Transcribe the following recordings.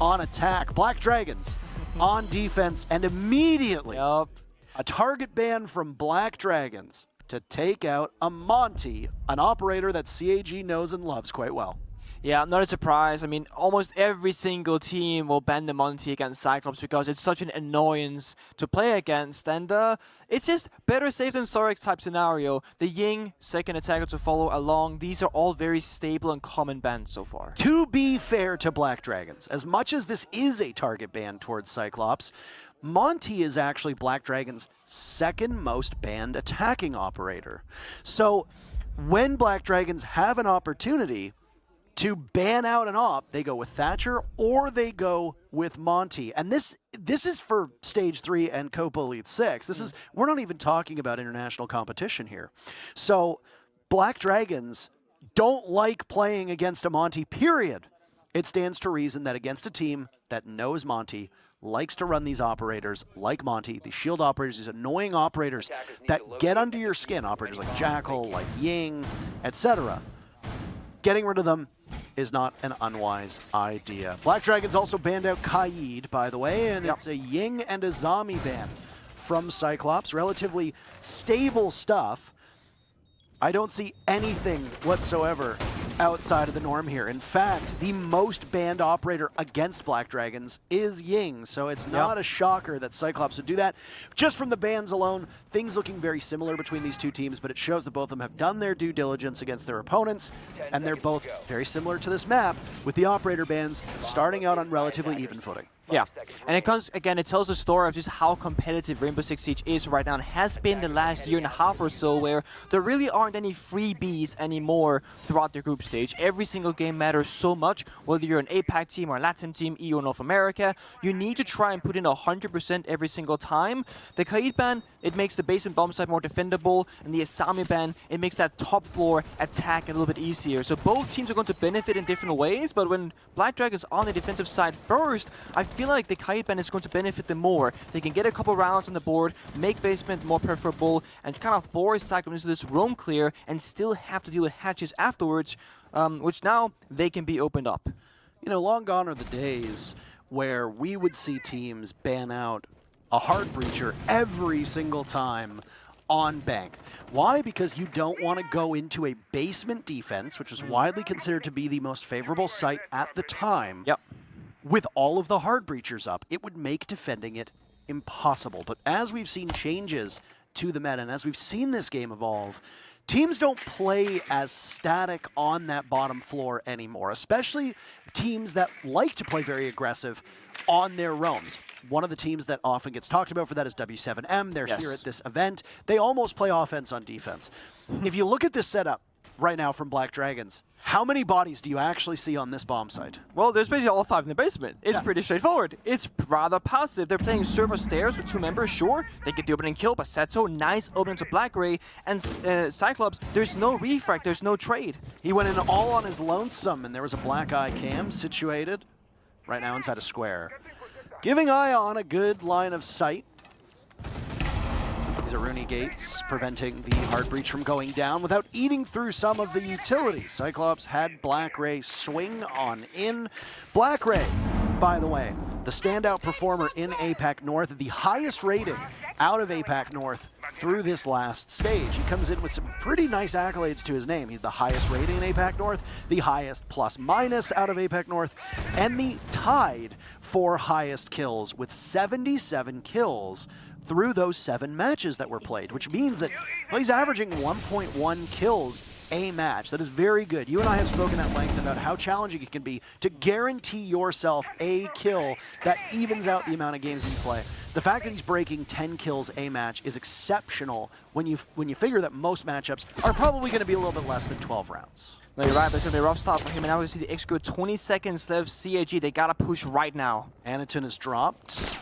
on attack. Black Dragons on defense, and immediately a target ban from Black Dragons to take out a Monty, an operator that CAG knows and loves quite well. Yeah, not a surprise. I mean, almost every single team will ban the Monty against Cyclops because it's such an annoyance to play against. And it's just better safe than sorry type scenario. The Ying, second attacker to follow along. These are all very stable and common bans so far. To be fair to Black Dragons, as much as this is a target ban towards Cyclops, Monty is actually Black Dragon's second most banned attacking operator. So when Black Dragons have an opportunity to ban out an op, they go with Thatcher or they go with Monty. And this is for Stage 3 and Copa Elite 6. This is, we're not even talking about international competition here. So Black Dragons don't like playing against a Monty, period. It stands to reason that against a team that knows Monty, likes to run these operators like Monty, these shield operators, these annoying operators that get under your skin, operators like Jackal, like Ying, etc. Getting rid of them is not an unwise idea. Black Dragons also banned out Kaid, by the way, and it's a Ying and a Zami ban from Cyclops. Relatively stable stuff. I don't see anything whatsoever outside of the norm here. In fact, the most banned operator against Black Dragons is Ying, so it's not a shocker that Cyclops would do that. Just from the bans alone, things looking very similar between these two teams, but it shows that both of them have done their due diligence against their opponents, and they're both very similar to this map, with the operator bans starting out on relatively even footing. Yeah, and it comes again. It tells a story of just how competitive Rainbow Six Siege is right now, and has been the last year and a half or so, where there really aren't any freebies anymore throughout the group stage. Every single game matters so much, whether you're an APAC team or a Latin team, EU or North America. You need to try and put in 100% every single time. The Kaid ban, it makes the base and bomb site more defendable, and the Asami ban, it makes that top floor attack a little bit easier. So both teams are going to benefit in different ways, but when Black Dragon's on the defensive side first, I feel like the Kaid ban is going to benefit them more. They can get a couple rounds on the board, make basement more preferable, and kind of force Cyclops into this roam clear and still have to deal with hatches afterwards, which now they can be opened up. You know, long gone are the days where we would see teams ban out a hard breacher every single time on bank. Why? Because you don't want to go into a basement defense, which was widely considered to be the most favorable site at the time. With all of the hard breachers up, it would make defending it impossible. But as we've seen changes to the meta, and as we've seen this game evolve, teams don't play as static on that bottom floor anymore, especially teams that like to play very aggressive on their roams. One of the teams that often gets talked about for that is W7M. They're here at this event. They almost play offense on defense. If you look at this setup right now from Black Dragons, how many bodies do you actually see on this bomb site? Well, there's basically all 5 in the basement. It's pretty straightforward. It's rather passive. They're playing server stairs with 2 members, sure. They get the opening kill, but Seto, nice opening to Black Ray. And Cyclops, there's no refract, there's no trade. He went in all on his lonesome, and there was a Black Eye cam situated right now inside a square, giving Ion a good line of sight. Zaruni Gates preventing the hard breach from going down without eating through some of the utilities. Cyclops had Black Ray swing on in. Black Ray, by the way, the standout performer in APAC North, the highest rating out of APAC North through this last stage. He comes in with some pretty nice accolades to his name. He's the highest rating in APAC North, the highest plus-minus out of APAC North, and the tied for highest kills with 77 kills through those 7 matches that were played, which means that he's averaging 1.1 kills a match. That is very good. You and I have spoken at length about how challenging it can be to guarantee yourself a kill that evens out the amount of games that you play. The fact that he's breaking 10 kills a match is exceptional when you figure that most matchups are probably going to be a little bit less than 12 rounds. No, you're right, but it's going to be a rough start for him, and now we see the execute 20 seconds left. CAG, they got to push right now. Anaton is dropped.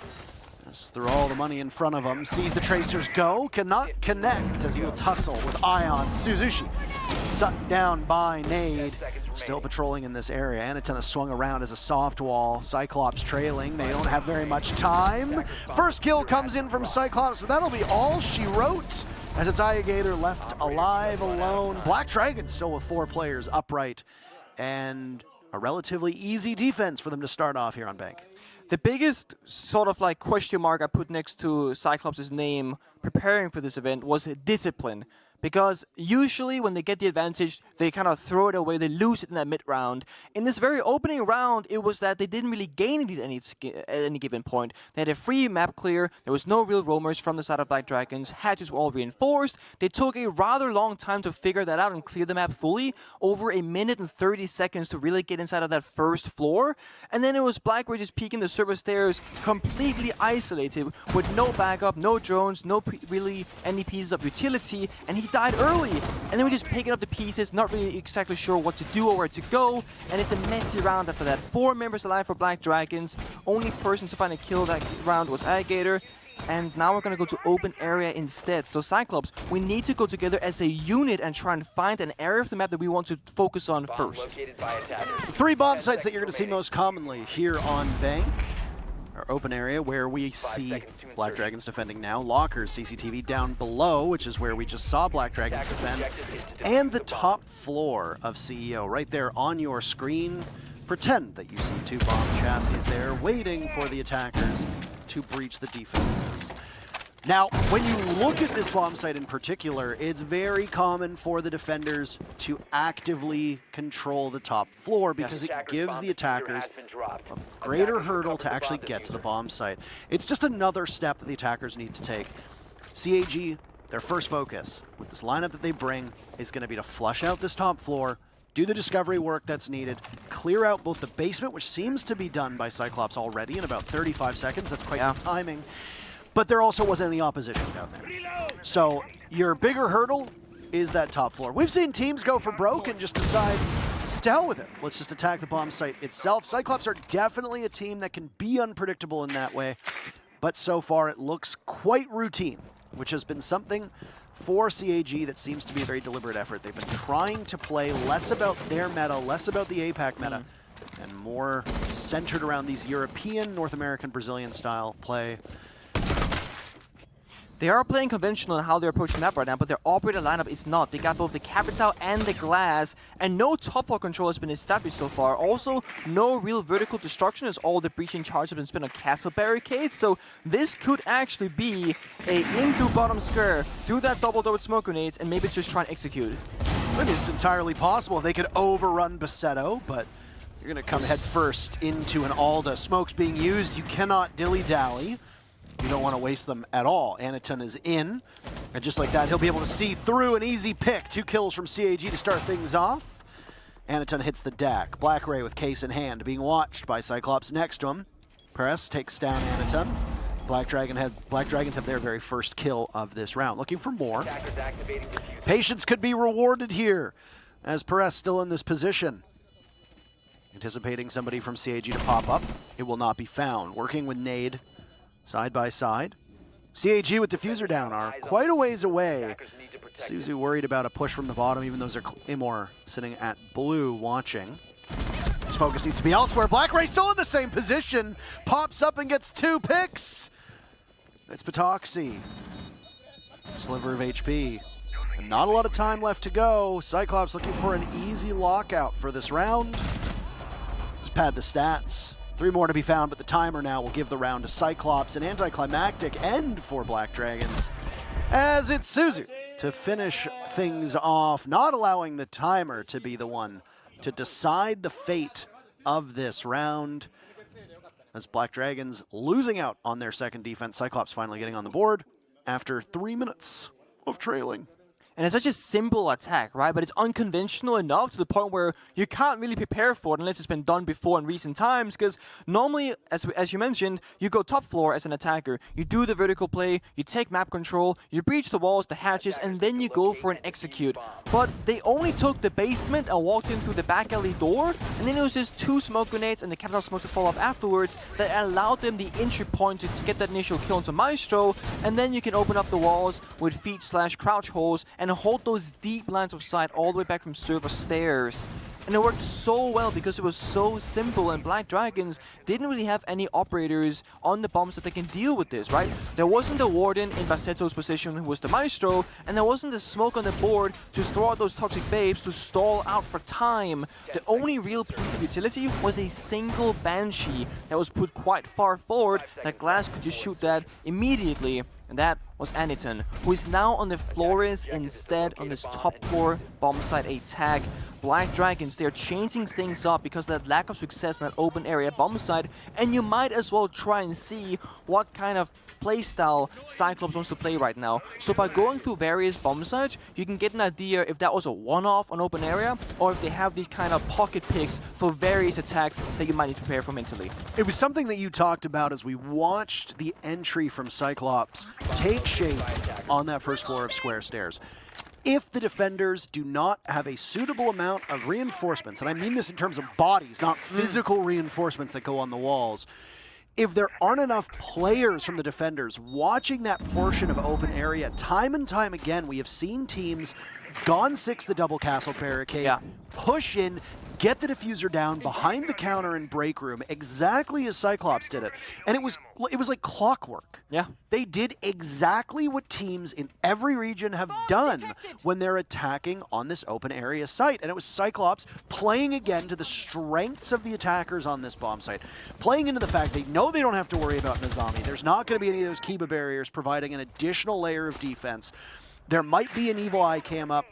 Throw all the money in front of him, sees the Tracers go, cannot connect as he will tussle with Ion. Suzushi sucked down by Nade, still patrolling in this area. Anaton has swung around as a soft wall. Cyclops trailing, they don't have very much time. First kill comes in from Cyclops, but that'll be all she wrote as it's Ayagator left alive alone. Black Dragon still with 4 players upright, and a relatively easy defense for them to start off here on Bank. The biggest sort of like question mark I put next to Cyclops' name preparing for this event was discipline. Because usually when they get the advantage, they kind of throw it away, they lose it in that mid-round. In this very opening round, it was that they didn't really gain it at any given point. They had a free map clear, there was no real roamers from the side of Black Dragons, hatches were all reinforced. They took a rather long time to figure that out and clear the map fully, over 1 minute and 30 seconds to really get inside of that first floor. And then it was Black Ray just peeking the server stairs, completely isolated, with no backup, no drones, no really any pieces of utility, and he died early, and then we're just picking up the pieces, not really exactly sure what to do or where to go, and it's a messy round after that. 4 members alive for Black Dragons, only person to find a kill that round was Alligator, and now we're gonna go to open area instead. So Cyclops, we need to go together as a unit and try and find an area of the map that we want to focus on first. 3 bomb sites that you're gonna see most commonly here on Bank. Our open area where we see Black Dragons defending now, lockers, CCTV down below, which is where we just saw Black Dragons defend, and the top floor of CEO right there on your screen. Pretend that you see 2 bomb chassis there waiting for the attackers to breach the defenses. Now, when you look at this bomb site in particular, it's very common for the defenders to actively control the top floor because it gives the attackers a greater hurdle to actually get to the bomb site. It's just another step that the attackers need to take. CAG, their first focus with this lineup that they bring is going to be to flush out this top floor, do the discovery work that's needed, clear out both the basement, which seems to be done by Cyclops already in about 35 seconds. That's quite good timing. But there also wasn't any opposition down there. So your bigger hurdle is that top floor. We've seen teams go for broke and just decide, to hell with it. Let's just attack the bomb site itself. Cyclops are definitely a team that can be unpredictable in that way. But so far it looks quite routine, which has been something for CAG that seems to be a very deliberate effort. They've been trying to play less about their meta, less about the APAC meta, and more centered around these European, North American, Brazilian style play. They are playing conventional in how they're approaching the map right now, but their operator lineup is not. They got both the Capital and the Glass, and no top floor control has been established so far. Also, no real vertical destruction as all the breaching charges have been spent on castle barricades, so this could actually be a in through bottom square, through that double door with smoke grenades, and maybe just try and execute. I mean, it's entirely possible. They could overrun Basetto, but you're going to come head first into an Alda. Smoke's being used. You cannot dilly-dally. You don't want to waste them at all. Anaton is in, and just like that, he'll be able to see through an easy pick. 2 kills from CAG to start things off. Anaton hits the deck. Black Ray with case in hand, being watched by Cyclops next to him. Press takes down Anaton. Black Dragons have their very first kill of this round. Looking for more. Patience could be rewarded here, as Perez still in this position. Anticipating somebody from CAG to pop up. It will not be found. Working with Nade. Side by side. CAG with diffuser down are quite a ways away. Suzu worried about a push from the bottom, even though Imor sitting at blue watching. His focus needs to be elsewhere. Black Ray still in the same position. Pops up and gets 2 picks. It's Patoxy. Sliver of HP. And not a lot of time left to go. Cyclops looking for an easy lockout for this round. Just pad the stats. 3 more to be found, but the timer now will give the round to Cyclops. An anticlimactic end for Black Dragons, as it's Suzu to finish things off, not allowing the timer to be the one to decide the fate of this round. As Black Dragons losing out on their second defense, Cyclops finally getting on the board after 3 minutes of trailing. And it's such a simple attack, right? But it's unconventional enough to the point where you can't really prepare for it unless it's been done before in recent times. Because normally, as you mentioned, you go top floor as an attacker. You do the vertical play, you take map control, you breach the walls, the hatches, and then you go for an execute. But they only took the basement and walked in through the back alley door, and then it was just 2 smoke grenades and the capital smoke to follow up afterwards that allowed them the entry point to get that initial kill into Maestro, and then you can open up the walls with feet/crouch holes and hold those deep lines of sight all the way back from server stairs. And it worked so well because it was so simple, and Black Dragons didn't really have any operators on the bombs that they can deal with this, right? There wasn't the Warden in Bassetto's position, who was the Maestro, and there wasn't the smoke on the board to throw out those toxic babes to stall out for time. The only real piece of utility was a single Banshee that was put quite far forward that Glass could just shoot that immediately. And that was Aniton, who is now on the Flores instead on this top floor bomb site attack. Black Dragons, they're changing things up because of that lack of success in that open area bomb site, and you might as well try and see what kind of playstyle Cyclops wants to play right now. So by going through various bomb sites, you can get an idea if that was a one-off on open area, or if they have these kind of pocket picks for various attacks that you might need to prepare for mentally. It was something that you talked about as we watched the entry from Cyclops take shape on that first floor of Square Stairs. If the defenders do not have a suitable amount of reinforcements, and I mean this in terms of bodies, not physical reinforcements that go on the walls, if there aren't enough players from the defenders watching that portion of open area, time and time again, we have seen teams gone 6 the double castle barricade, push in, get the diffuser down behind the counter in break room, exactly as Cyclops did it. And it was like clockwork. Yeah. They did exactly what teams in every region have done when they're attacking on this open area site. And it was Cyclops playing again to the strengths of the attackers on this bomb site, playing into the fact they know they don't have to worry about Nizami. There's not going to be any of those Kiba barriers providing an additional layer of defense. There might be an Evil Eye cam up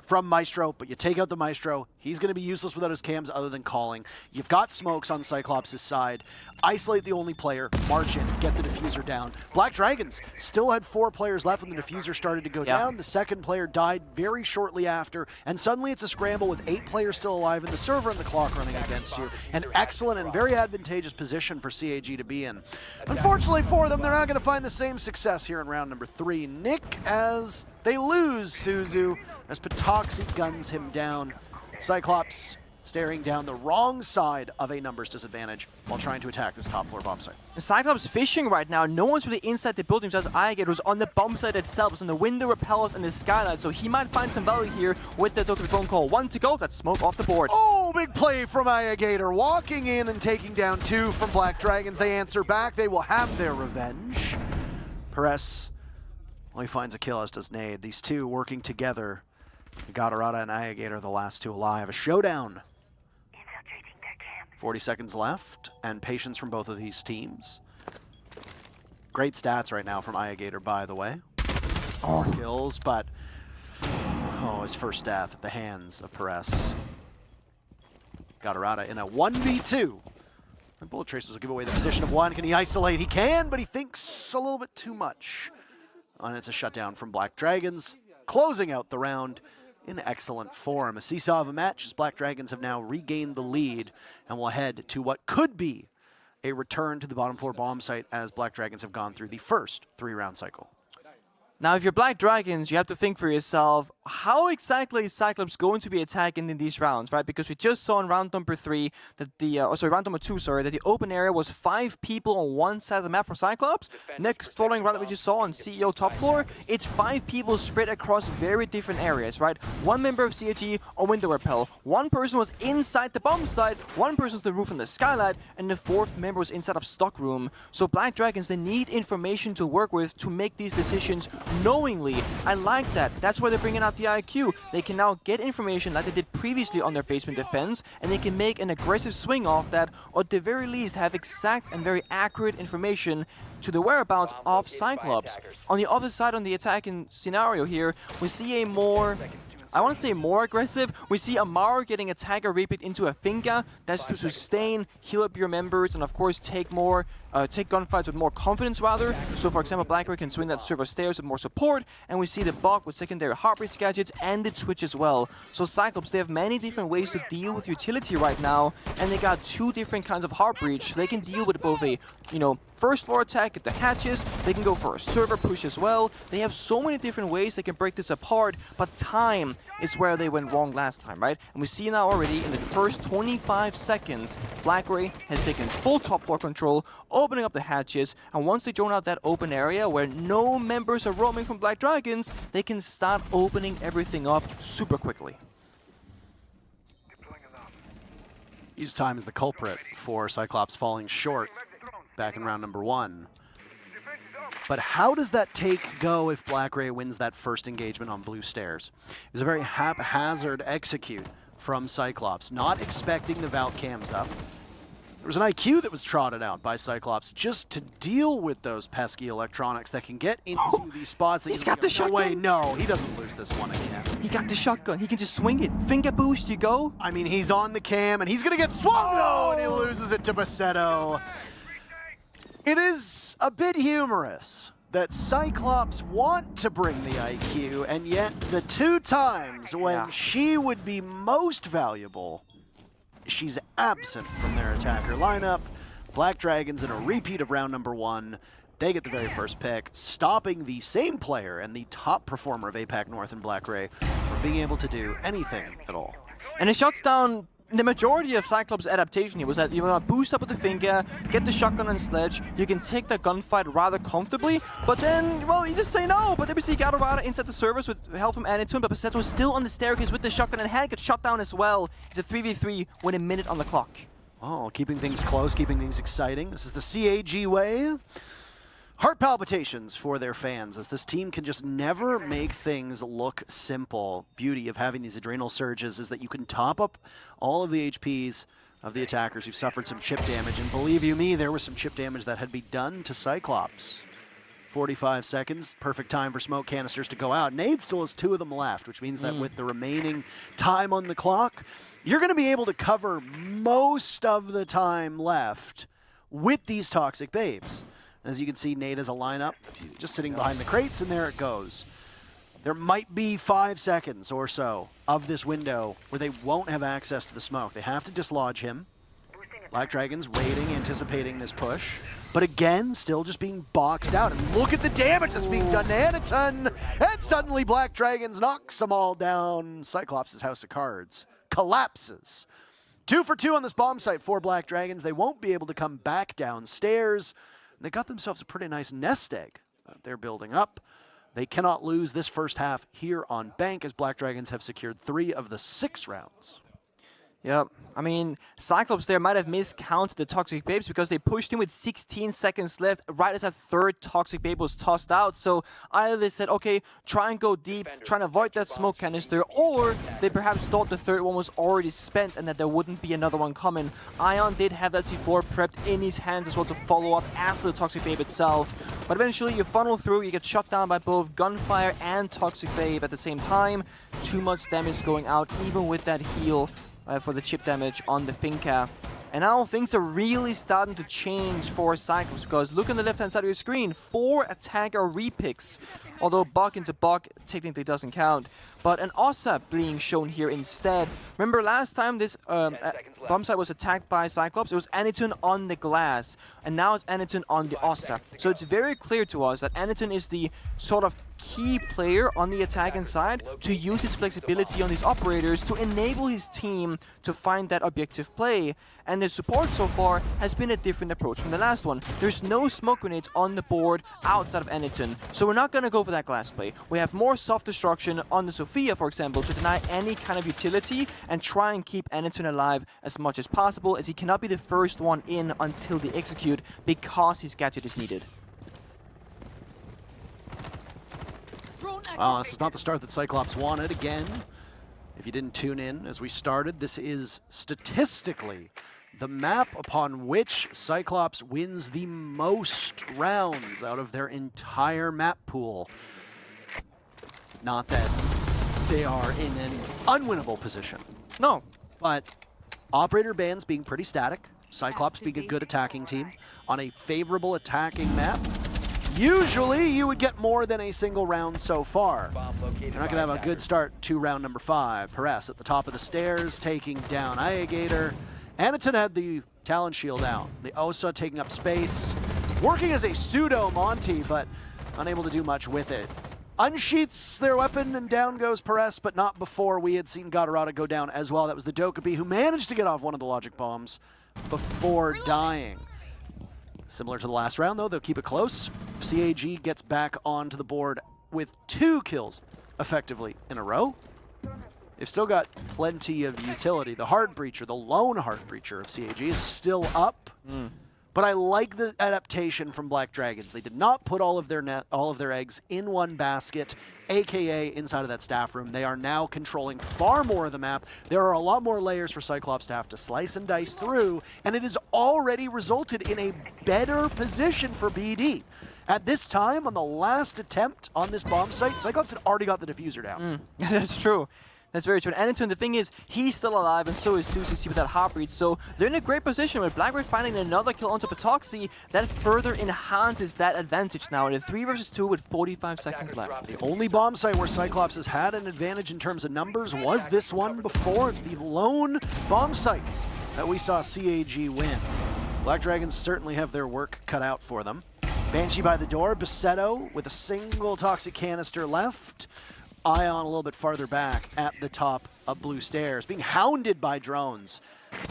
from Maestro, but you take out the Maestro, he's going to be useless without his cams other than calling. You've got smokes on Cyclops' side. Isolate the only player, march in, get the diffuser down. Black Dragons still had 4 players left when the diffuser started to go down. The second player died very shortly after, and suddenly it's a scramble with 8 players still alive in the server and the clock running against you. An excellent and very advantageous position for CAG to be in. Unfortunately for them, they're not going to find the same success here in round number 3. Nick, as they lose Suzu, as Patoxy guns him down. Cyclops staring down the wrong side of a numbers disadvantage while trying to attack this top floor bomb site. And Cyclops fishing right now. No one's really inside the building, just Aiget, who's on the bomb site itself. It's on the window repellers and the skylight, so he might find some value here with the Dr. phone call. 1 to go, that's smoke off the board. Oh, big play from Ayagator, walking in and taking down 2 from Black Dragons. They answer back, they will have their revenge. Perez, well, he finds a kill, as does Nade. These two working together. Gatorada and Ayagator, the last 2 alive. A showdown. 40 seconds left, and patience from both of these teams. Great stats right now from Ayagator, by the way. 4 kills, but his first death at the hands of Perez. Gatorada in a 1v2. And Bullet Tracers will give away the position of 1. Can he isolate? He can, but he thinks a little bit too much. And it's a shutdown from Black Dragons, closing out the round in excellent form. A seesaw of a match as Black Dragons have now regained the lead and will head to what could be a return to the bottom floor bomb site as Black Dragons have gone through the first 3-round cycle. Now, if you're Black Dragons, you have to think for yourself, how exactly is Cyclops going to be attacking in these rounds, right? Because we just saw in round number 3 that round number 2, that the open area was 5 people on one side of the map for Cyclops. Next following round that we just saw on CEO top floor, it's 5 people spread across very different areas, right? 1 member of CAG on window repel, 1 person was inside the bomb site, 1 person's the roof and the skylight, and the 4th member was inside of stock room. So Black Dragons, they need information to work with to make these decisions knowingly. I like that. That's why they're bringing out the IQ. They can now get information like they did previously on their basement defense, and they can make an aggressive swing off that, or at the very least have exact and very accurate information to the whereabouts of Cyclops. On the other side, on the attacking scenario here, we see a more, I want to say more aggressive. We see Amaro getting a Tiger Repeat into a Finca. That's to sustain, heal up your members, and of course take gunfights with more confidence rather. So for example, Blackberry can swing that server stairs with more support, and we see the Bog with secondary heartbeat gadgets and the Twitch as well. So Cyclops, they have many different ways to deal with utility right now, and they got 2 different kinds of heart breach. They can deal with both a, first floor attack at the hatches, they can go for a server push as well. They have so many different ways they can break this apart, but time is where they went wrong last time, right? And we see now already in the first 25 seconds, Blackberry has taken full top floor control, opening up the hatches, and once they drone out that open area where no members are roaming from Black Dragons, they can start opening everything up super quickly. Use time as the culprit for Cyclops falling short back in round number 1. But how does that take go if Black Ray wins that first engagement on blue stairs? It was a very haphazard execute from Cyclops, not expecting the Valk cams up. There was an IQ that was trotted out by Cyclops just to deal with those pesky electronics that can get into these spots. That He's got the shotgun. Wait, no, he doesn't lose this one again. He got the shotgun. He can just swing it. Finger boost, you go. I mean, he's on the cam, and he's going to get swung, though, and he loses it to Bassetto. It is a bit humorous that Cyclops want to bring the IQ, and yet the 2 times when she would be most valuable, she's absent from their attacker lineup. Black Dragons in a repeat of round number 1. They get the very first pick, stopping the same player and the top performer of APAC North in Black Ray from being able to do anything at all. And it shuts down the majority of Cyclops' adaptation here. Was that you want to boost up with the finger, get the shotgun and sledge, you can take the gunfight rather comfortably, but then, well, you just say no. But then we see Gatorada inside the service with help from Anitun, but Bassetto was still on the staircase with the shotgun and had gets shot down as well. It's a 3v3 with a minute on the clock. Oh, keeping things close, keeping things exciting. This is the CAG way. Heart palpitations for their fans, as this team can just never make things look simple. Beauty of having these adrenal surges is that you can top up all of the HPs of the attackers who've suffered some chip damage, and believe you me, there was some chip damage that had been done to Cyclops. 45 seconds, perfect time for smoke canisters to go out. Nade still has 2 of them left, which means that with the remaining time on the clock, you're going to be able to cover most of the time left with these toxic babes. As you can see, Nade has a lineup, just sitting behind the crates, and there it goes. There might be 5 seconds or so of this window where they won't have access to the smoke. They have to dislodge him. Black Dragons waiting, anticipating this push. But again, still just being boxed out. And look at the damage that's being done to Anitun. And suddenly Black Dragons knocks them all down. Cyclops' House of Cards collapses. 2 for 2 on this bomb site for Black Dragons. They won't be able to come back downstairs. They got themselves a pretty nice nest egg that they're building up. They cannot lose this first half here on Bank, as Black Dragons have secured 3 of the 6 rounds. Yep. I mean, Cyclops there might have miscounted the Toxic Babes because they pushed him with 16 seconds left right as that 3rd Toxic Babe was tossed out. So either they said, okay, try and go deep, try and avoid that smoke canister, or they perhaps thought the 3rd one was already spent and that there wouldn't be another one coming. Ion did have that C4 prepped in his hands as well to follow up after the Toxic Babe itself. But eventually you funnel through, you get shot down by both Gunfire and Toxic Babe at the same time. Too much damage going out, even with that heal. For the chip damage on the Finca. And now things are really starting to change for Cyclops, because look on the left-hand side of your screen, 4 attacker repicks. Although Buck into Buck technically doesn't count. But an Ossa being shown here instead. Remember last time this bomb site was attacked by Cyclops, it was Anitun on the glass. And now it's Anitun on the Ossa. So it's very clear to us that Anitun is the sort of key player on the attacking side to use his flexibility on these operators to enable his team to find that objective play. And the support so far has been a different approach from the last one. There's no smoke grenades on the board outside of Anitun, so we're not going to go for that glass play. We have more soft destruction on the Sophia, for example, to deny any kind of utility and try and keep Anitun alive as much as possible, as he cannot be the first one in until they execute because his gadget is needed. This is not the start that Cyclops wanted. Again, if you didn't tune in as we started, this is statistically the map upon which Cyclops wins the most rounds out of their entire map pool. Not that they are in an unwinnable position. No. But operator bans being pretty static, Cyclops being a good attacking team on a favorable attacking map. Usually, you would get more than a single round so far. You're not going to have a good start to round number 5. Perez at the top of the stairs, taking down Iagator. Anitun had the Talon Shield out. The Osa taking up space, working as a pseudo Monty, but unable to do much with it. Unsheaths their weapon, and down goes Perez, but not before we had seen Gatorada go down as well. That was the Dokkaebi who managed to get off one of the logic bombs before dying. Similar to the last round, though, they'll keep it close. CAG gets back onto the board with 2 kills effectively in a row. They've still got plenty of utility. The Hard Breacher, the lone Hard Breacher of CAG is still up. But I like the adaptation from Black Dragons. They did not put all of their eggs in one basket, aka inside of that staff room. They are now controlling far more of the map. There are a lot more layers for Cyclops to have to slice and dice through, and it has already resulted in a better position for BD. At this time, on the last attempt on this bomb site, Cyclops had already got the diffuser down. That's true. That's very true. And Anton, the thing is, he's still alive, and so is Susie with that heartbeat. So they're in a great position with Blackbeard finding another kill onto Patoxy. That further enhances that advantage now in a 3 versus 2 with 45 seconds left. The only bomb site where Cyclops has had an advantage in terms of numbers was this one before. It's the lone bomb site that we saw CAG win. Black Dragons certainly have their work cut out for them. Banshee by the door, Bassetto with a single toxic canister left. Ion a little bit farther back at the top of blue stairs, being hounded by drones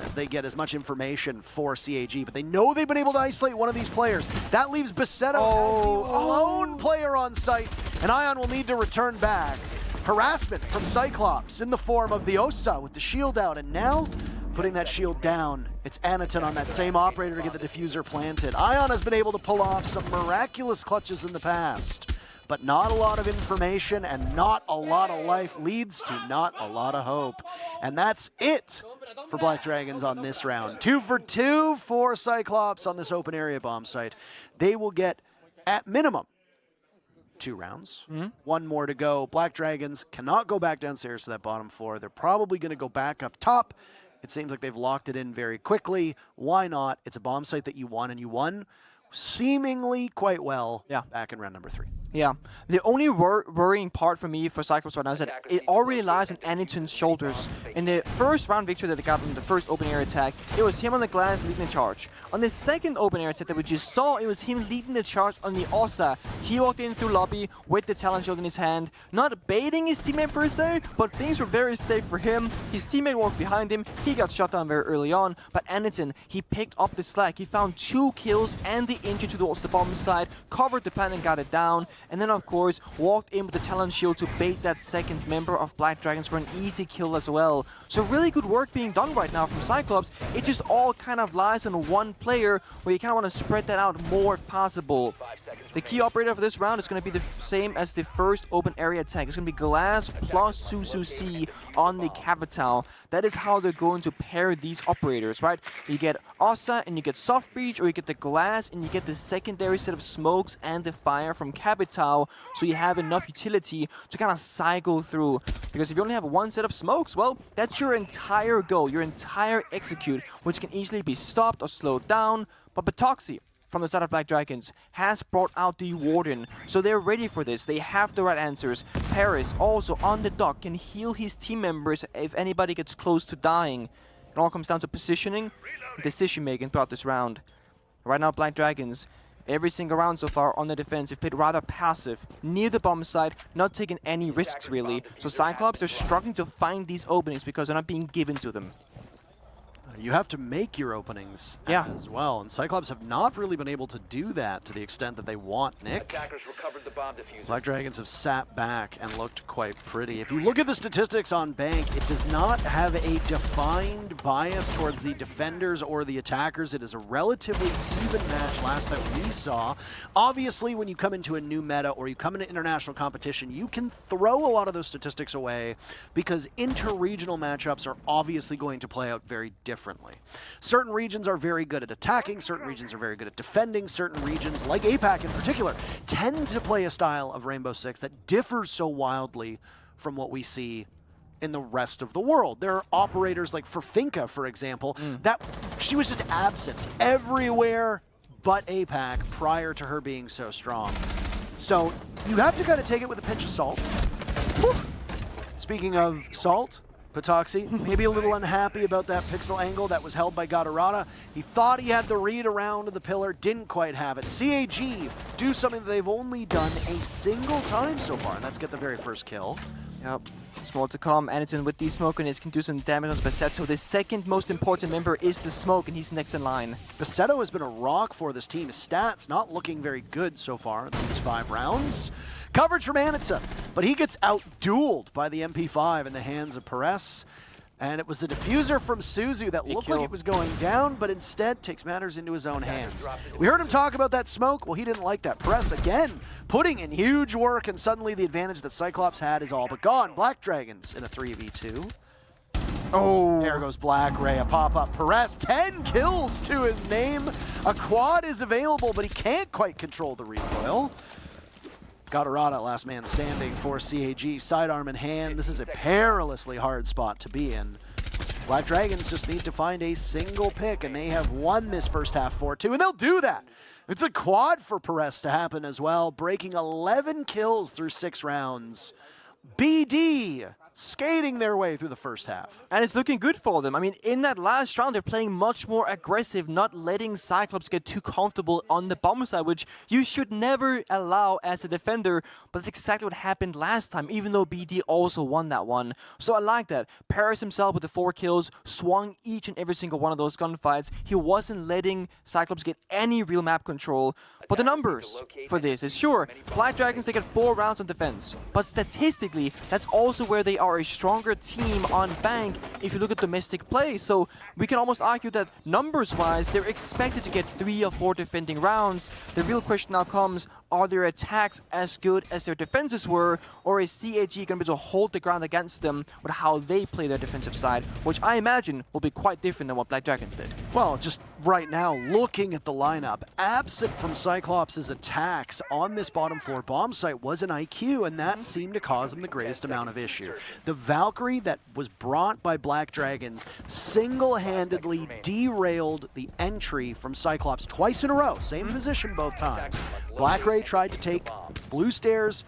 as they get as much information for CAG, but they know they've been able to isolate one of these players. That leaves Bassetto as the lone player on site, and Ion will need to return back. Harassment from Cyclops in the form of the Osa with the shield out, and now putting that shield down, it's Anaton on that same operator to get the diffuser planted. Ion has been able to pull off some miraculous clutches in the past, but not a lot of information and not a lot of life leads to not a lot of hope. And that's it for Black Dragons on this round. 2 for 2 for Cyclops on this open area bomb site. They will get, at minimum, 2 rounds. 1 more to go. Black Dragons cannot go back downstairs to that bottom floor. They're probably going to go back up top. It seems like they've locked it in very quickly. Why not? It's a bomb site that you won, and you won seemingly quite well back in round number 3. Yeah, the only worrying part for me for Cyclops right now is that it already lies on Anaton's shoulders. In the first round victory that they got in the first open air attack, it was him on the glass leading the charge. On the second open air attack that we just saw, it was him leading the charge on the Osa. He walked in through lobby with the talent shield in his hand, not baiting his teammate per se, but things were very safe for him. His teammate walked behind him, he got shot down very early on, but Anaton, he picked up the slack. He found 2 kills and the injury towards the bomb side, covered the pan and got it down, and then of course walked in with the talent shield to bait that second member of Black Dragons for an easy kill as well. So really good work being done right now from Cyclops. It just all kind of lies on one player where you kind of want to spread that out more if possible. The key operator for this round is going to be the same as the first open area attack. It's going to be Glass plus Susu C on the Capital. That is how they're going to pair these operators, right? You get Osa and you get Soft Breach, or you get the Glass and you get the secondary set of smokes and the fire from Capital, so you have enough utility to kind of cycle through. Because if you only have one set of smokes, well, that's your entire go, your entire execute, which can easily be stopped or slowed down. But Patoxy from the side of Black Dragons has brought out the Warden, so they're ready for this. They have the right answers. Paris also on the dock can heal his team members if anybody gets close to dying. It all comes down to positioning and decision making throughout this round. Right now, Black Dragons, every single round so far on the defense, have played rather passive, near the bomb site, not taking any risks really. So Cyclops are struggling to find these openings because they're not being given to them. You have to make your openings as well, and Cyclops have not really been able to do that to the extent that they want, Nick. Black Dragons have sat back and looked quite pretty. If you look at the statistics on Bank, it does not have a defined bias towards the defenders or the attackers. It is a relatively even match last that we saw. Obviously, when you come into a new meta or you come into international competition, you can throw a lot of those statistics away because inter-regional matchups are obviously going to play out very differently. Certain regions are very good at attacking, certain regions are very good at defending, certain regions, like APAC in particular, tend to play a style of Rainbow Six that differs so wildly from what we see in the rest of the world. There are operators like Finka, for example, that she was just absent everywhere but APAC prior to her being so strong. So you have to kind of take it with a pinch of salt. Whew. Speaking of salt, Patoxy, maybe a little unhappy about that pixel angle that was held by Gatorada. He thought he had the read around the pillar, didn't quite have it. CAG do something that they've only done a single time so far, and that's get the very first kill. Yep. Small to come. Anaton with these smoke grenades can do some damage on Bassetto. The second most important member is the smoke, and he's next in line. Bassetto has been a rock for this team. His stats not looking very good so far in these 5 rounds. Coverage from Anita, but he gets out-dueled by the MP5 in the hands of Perez. And it was the diffuser from Suzu that looked like it was going down, but instead takes matters into his own hands. We heard him talk about that smoke. Well, he didn't like that. Perez, again, putting in huge work, and suddenly the advantage that Cyclops had is all but gone. Black Dragons in a 3v2. Oh, There goes Black Ray, a pop-up. Perez, 10 kills to his name. A quad is available, but he can't quite control the recoil. Gatorada, last man standing for CAG, sidearm in hand. This is a perilously hard spot to be in. Black Dragons just need to find a single pick, and they have won this first half 4-2, and they'll do that. It's a quad for Perez to happen as well, breaking 11 kills through 6 rounds. BD skating their way through the first half. and it's looking good for them. I mean, in that last round, they're playing much more aggressive, not letting Cyclops get too comfortable on the bomb side, which you should never allow as a defender. But that's exactly what happened last time, even though BD also won that one. So I like that. Paris himself with the 4 kills, swung each and every single one of those gunfights. He wasn't letting Cyclops get any real map control. But the numbers for this is, sure, Black Dragons, they get 4 rounds on defense. But statistically, that's also where they are a stronger team on bank if you look at domestic play. So we can almost argue that numbers-wise, they're expected to get 3 or 4 defending rounds. The real question now comes, are their attacks as good as their defenses were, or is CAG going to be able to hold the ground against them with how they play their defensive side, which I imagine will be quite different than what Black Dragons did. Well, just right now, looking at the lineup, absent from Cyclops' attacks on this bottom floor bomb site was an IQ, and that seemed to cause him the greatest amount of issue. The Valkyrie that was brought by Black Dragons single-handedly derailed the entry from Cyclops twice in a row, same position both times. Black Ray tried to take blue stairs.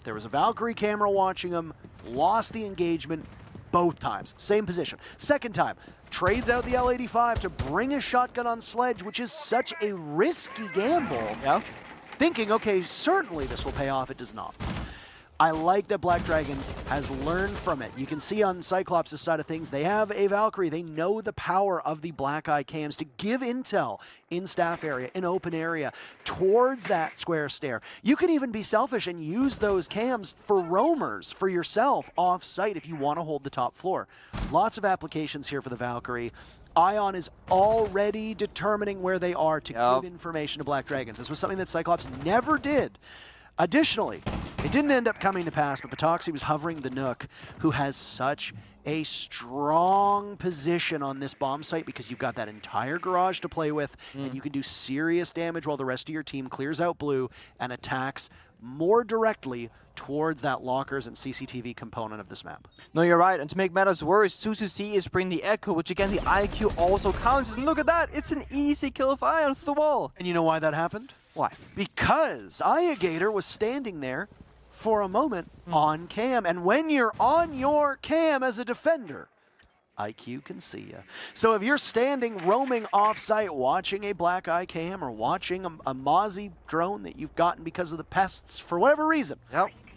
There was a Valkyrie camera watching him, lost the engagement both times, same position. Second time, trades out the L85 to bring a shotgun on Sledge, which is such a risky gamble. Yeah. Thinking, okay, certainly this will pay off. It does not. I like that Black Dragons has learned from it. You can see on Cyclops' side of things, they have a Valkyrie. They know the power of the Black Eye cams to give intel in staff area, in open area, towards that square stair. You can even be selfish and use those cams for roamers, for yourself, off-site if you want to hold the top floor. Lots of applications here for the Valkyrie. Ion is already determining where they are to give information to Black Dragons. This was something that Cyclops never did. Additionally, it didn't end up coming to pass, but Patoxy was hovering the Nook, who has such a strong position on this bomb site because you've got that entire garage to play with, and you can do serious damage while the rest of your team clears out blue and attacks more directly towards that lockers and CCTV component of this map. No, you're right. And to make matters worse, Suzu C is bringing the Echo, which again, the IQ also counts. And look at that. It's an easy kill of Ion off the wall. And you know why that happened? Why? Because Ayagator was standing there for a moment on cam. And when you're on your cam as a defender, IQ can see you. So if you're standing, roaming off-site, watching a Black Eye cam or watching a Mozzie drone that you've gotten because of the pests for whatever reason,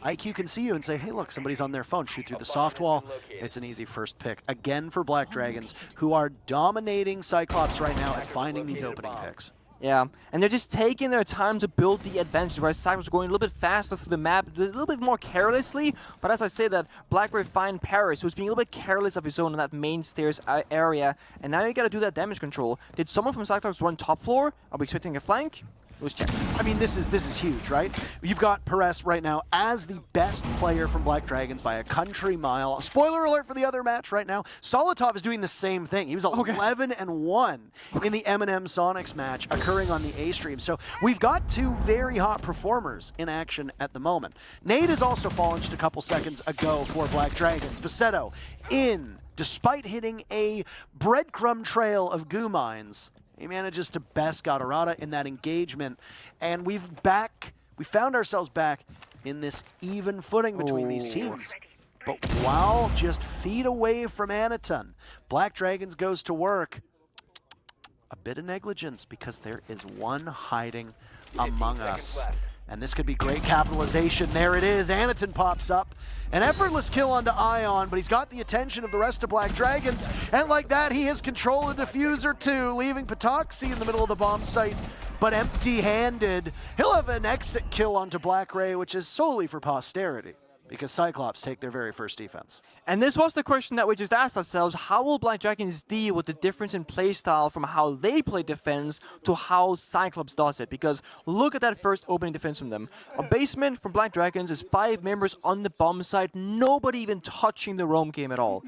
IQ can see you and say, hey, look, somebody's on their phone. Shoot through the soft wall. It's an easy first pick. Again for Black Dragons, who are dominating Cyclops right now at finding these opening picks. Yeah, and they're just taking their time to build the advantage, whereas Cyclops are going a little bit faster through the map, a little bit more carelessly. But as I say that, Blackberry find Paris, who's being a little bit careless of his own in that main stairs area, and now you gotta do that damage control. Did someone from Cyclops run top floor? Are we expecting a flank? Let's check. I mean, this is huge, right? You've got Perez right now as the best player from Black Dragons by a country mile. Spoiler alert for the other match right now. Solotov is doing the same thing. He was 11-1 in the M&M Sonics match occurring on the A stream. So we've got 2 very hot performers in action at the moment. Nate has also fallen just a couple seconds ago for Black Dragons. Bassetto in, despite hitting a breadcrumb trail of goo mines. He manages to best Gatorada in that engagement, and we found ourselves back in this even footing between these teams. But while just feet away from Anaton, Black Dragons goes to work. A bit of negligence because there is one hiding among us. And this could be great capitalization. There it is. Anaton pops up. An effortless kill onto Ion, but he's got the attention of the rest of Black Dragons. And like that, he has control of Diffuser too, leaving Patoxy in the middle of the bomb site but empty-handed. He'll have an exit kill onto Black Ray, which is solely for posterity, because Cyclops take their very first defense. And this was the question that we just asked ourselves: how will Black Dragons deal with the difference in playstyle from how they play defense to how Cyclops does it? Because look at that first opening defense from them. A basement from Black Dragons is 5 members on the bomb site, nobody even touching the roam game at all.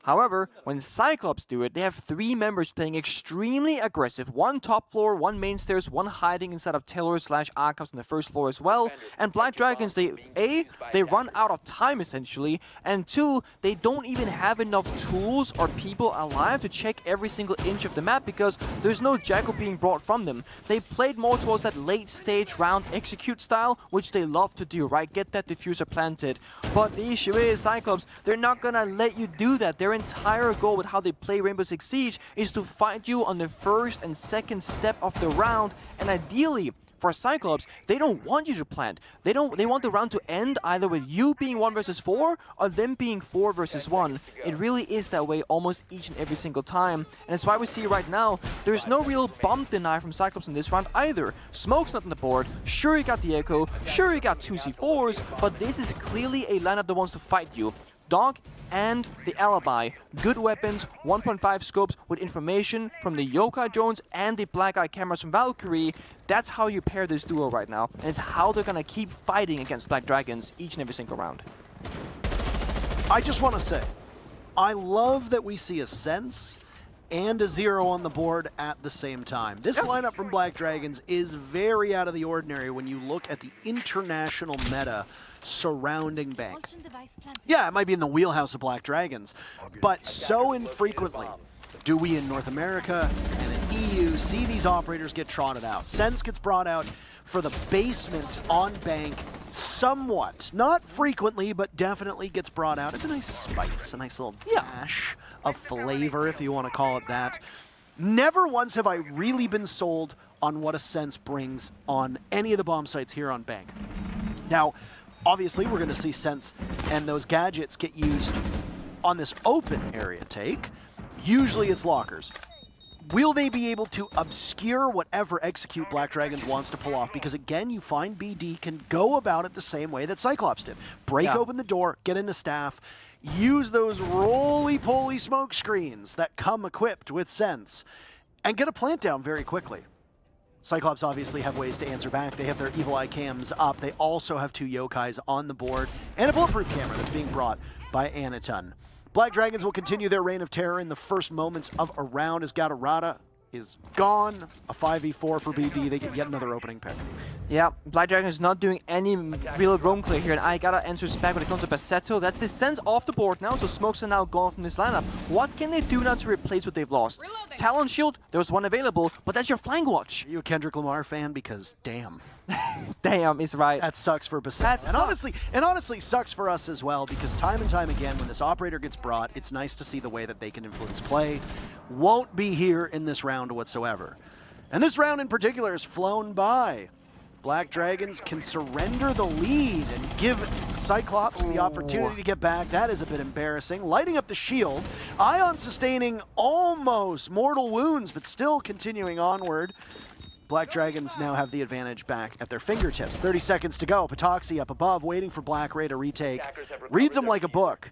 However, when Cyclops do it, they have 3 members playing extremely aggressive. 1 top floor, 1 main stairs, 1 hiding inside of Taylor/archives on the first floor as well. And Black Dragons, they run out of time essentially, and 2, they don't even have enough tools or people alive to check every single inch of the map because there's no Jackal being brought from them. They played more towards that late stage round execute style, which they love to do, right? Get that diffuser planted. But the issue is, Cyclops, they're not gonna let you do that. Their entire goal with how they play Rainbow Six Siege is to fight you on the first and second step of the round, and ideally for Cyclops, they don't want you to plant. They want the round to end either with you being 1 versus 4 or them being 4 versus 1. It really is that way almost each and every single time, and it's why we see right now there's no real bomb deny from Cyclops in this round either. Smoke's not on the board. Sure, he got the Echo. Sure, he got 2 C4s, but this is clearly a lineup that wants to fight you. Dog and the Alibi. Good weapons, 1.5 scopes with information from the Yokai drones and the Black Eye cameras from Valkyrie. That's how you pair this duo right now, and it's how they're gonna keep fighting against Black Dragons each and every single round. I just want to say, I love that we see a Sense and a 0 on the board at the same time. This lineup from Black Dragons is very out of the ordinary when you look at the international meta surrounding Bank. Yeah, it might be in the wheelhouse of Black Dragons, but so infrequently do we in North America and in EU see these operators get trotted out. Sense gets brought out for the basement on Bank somewhat. Not frequently, but definitely gets brought out. It's a nice spice, a nice little dash of flavor, if you want to call it that. Never once have I really been sold on what a Sense brings on any of the bomb sites here on Bank. Now, obviously, we're going to see Sense and those gadgets get used on this open area take. Usually it's lockers. Will they be able to obscure whatever execute Black Dragons wants to pull off? Because again, you find BD can go about it the same way that Cyclops did. Break open the door, get into staff, use those roly-poly smoke screens that come equipped with Sense, and get a plant down very quickly. Cyclops obviously have ways to answer back. They have their Evil Eye cams up. They also have 2 Yokais on the board and a bulletproof camera that's being brought by Anaton. Black Dragons will continue their reign of terror in the first moments of a round as Gatorada is gone. A 5v4 for BD. They get yet another opening pick. Yeah, Black Dragon is not doing any real roam clear here, and I gotta answer back when it comes to Bassetto. That's the Sense off the board now, so smokes are now gone from this lineup. What can they do now to replace what they've lost? Reloading. Talon Shield, there was one available, but that's your flank watch. Are you a Kendrick Lamar fan? Because damn. Damn is right. That sucks for Bassetto. And honestly sucks for us as well, because time and time again, when this operator gets brought, it's nice to see the way that they can influence play. Won't be here in this round whatsoever. And this round in particular has flown by. Black Dragons can surrender the lead and give Cyclops the opportunity to get back. That is a bit embarrassing. Lighting up the shield. Ion sustaining almost mortal wounds, but still continuing onward. Black Dragons now have the advantage back at their fingertips. 30 seconds to go. Patoxy up above, waiting for Black Ray to retake. Reads him like a book.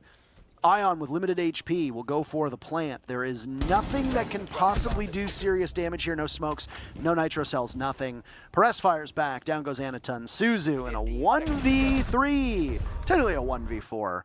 Ion with limited HP will go for the plant. There is nothing that can possibly do serious damage here. No smokes, no nitro cells, nothing. Perez fires back. Down goes Anaton. Suzu in a 1v3. Technically a 1v4.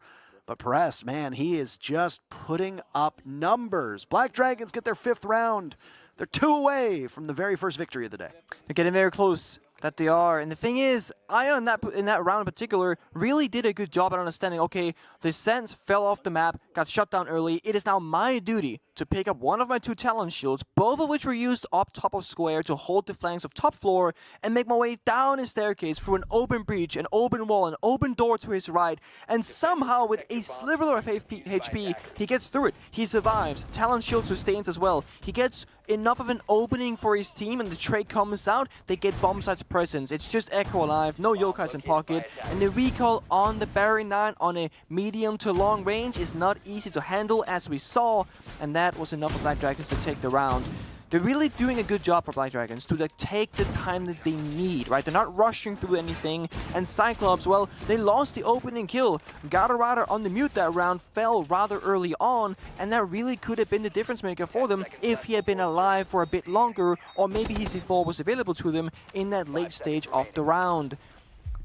But Perez, man, he is just putting up numbers. Black Dragons get their 5th round. They're 2 away from the very first victory of the day. They're getting very close. That they are. And the thing is, Ion in that round in particular really did a good job at understanding, okay, the Sense fell off the map, got shut down early. It is now my duty to pick up one of my 2 Talon shields, both of which were used up top of square to hold the flanks of top floor, and make my way down a staircase through an open breach, an open wall, an open door to his right, and somehow with a sliver of HP, he gets through it. He survives. Talon shield sustains as well. He gets enough of an opening for his team, and the trade comes out. They get bomb sites presence. It's just Echo alive, no Yokais in pocket, and the recall on the Barry 9 on a medium to long range is not easy to handle, as we saw, and that was enough for Black Dragons to take the round. they're really doing a good job for Black Dragons to like take the time that they need, right? They're not rushing through anything. And Cyclops, well, they lost the opening kill. Gatorada on the mute that round fell rather early on, and that really could have been the difference maker for them if he had been alive for a bit longer, or maybe his C4 was available to them in that late stage of the round.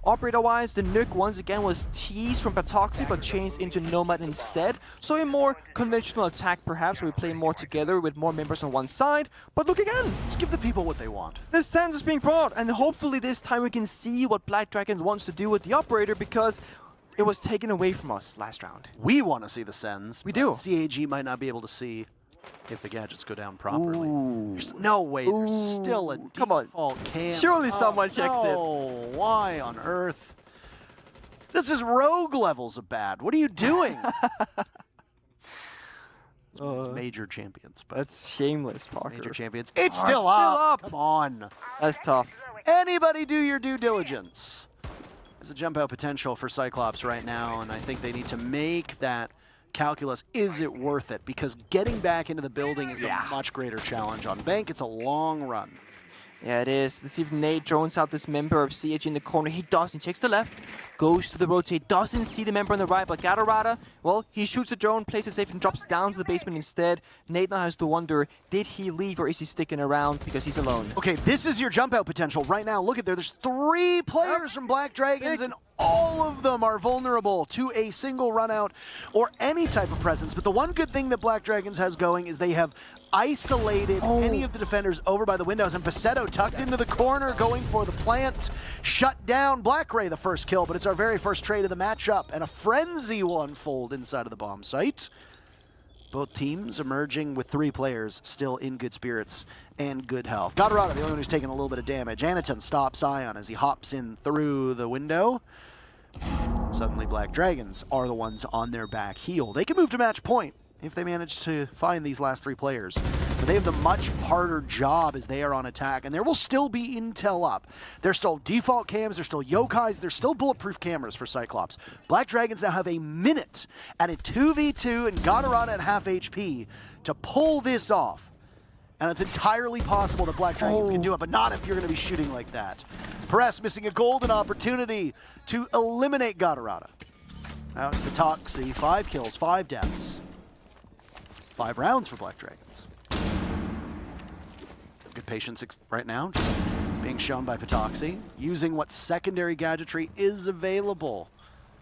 Operator-wise, the nuke once again was teased from Patoxy but changed into Nomad instead. So a more conventional attack perhaps, where we play more together with more members on one side. But look again! Just give the people what they want. The Sands is being brought, and hopefully this time we can see what Black Dragons wants to do with the Operator, because it was taken away from us last round. We want to see the Sens. We do. CAG might not be able to see if the gadgets go down properly. Ooh. There's no way. There's still a Come on. default cam. Surely someone checks it. Oh, why on earth? This is rogue levels of bad. What are you doing? It's major champions. But That's shameless, it's Parker. major champions. It's still it's up. still up. Come on. That's tough. Anybody do your due diligence. There's a jump out potential for Cyclops right now, and I think they need to make that calculus. Is it worth it? Because getting back into the building is the much greater challenge on Bank. It's a long run. Yeah, it is. Let's see if Nate drones out this member of CAG in the corner. He does. He checks the left, goes to the rotate, doesn't see the member on the right, but Gatorada, well, he shoots the drone, plays it safe, and drops down to the basement instead. Nate now has to wonder, did he leave or is he sticking around because he's alone? Okay, this is your jump out potential right now. Look at there. There's 3 players from Black Dragons, and all of them are vulnerable to a single run out or any type of presence. But the one good thing that Black Dragons has going is they have isolated any of the defenders over by the windows, and Bassetto tucked into the corner going for the plant. Shut down Black Ray, the first kill, but it's our very first trade of the matchup, and a frenzy will unfold inside of the bomb site. Both teams emerging with 3 players still in good spirits and good health. Gatorada, the only one who's taking a little bit of damage. Anaton stops Ion as he hops in through the window. Suddenly Black Dragons are the ones on their back heel. They can move to match point if they manage to find these last 3 players. But they have the much harder job as they are on attack, and there will still be intel up. There's still default cams, there's still yokais, there's still bulletproof cameras for Cyclops. Black Dragons now have a minute at a 2v2 and Gatorada at half HP to pull this off. And it's entirely possible that Black Dragons can do it, but not if you're going to be shooting like that. Perez missing a golden opportunity to eliminate Gatorada. Now it's Patoxy, 5 kills, 5 deaths. 5 rounds for Black Dragons. Good patience right now, just being shown by Patoxy, using what secondary gadgetry is available.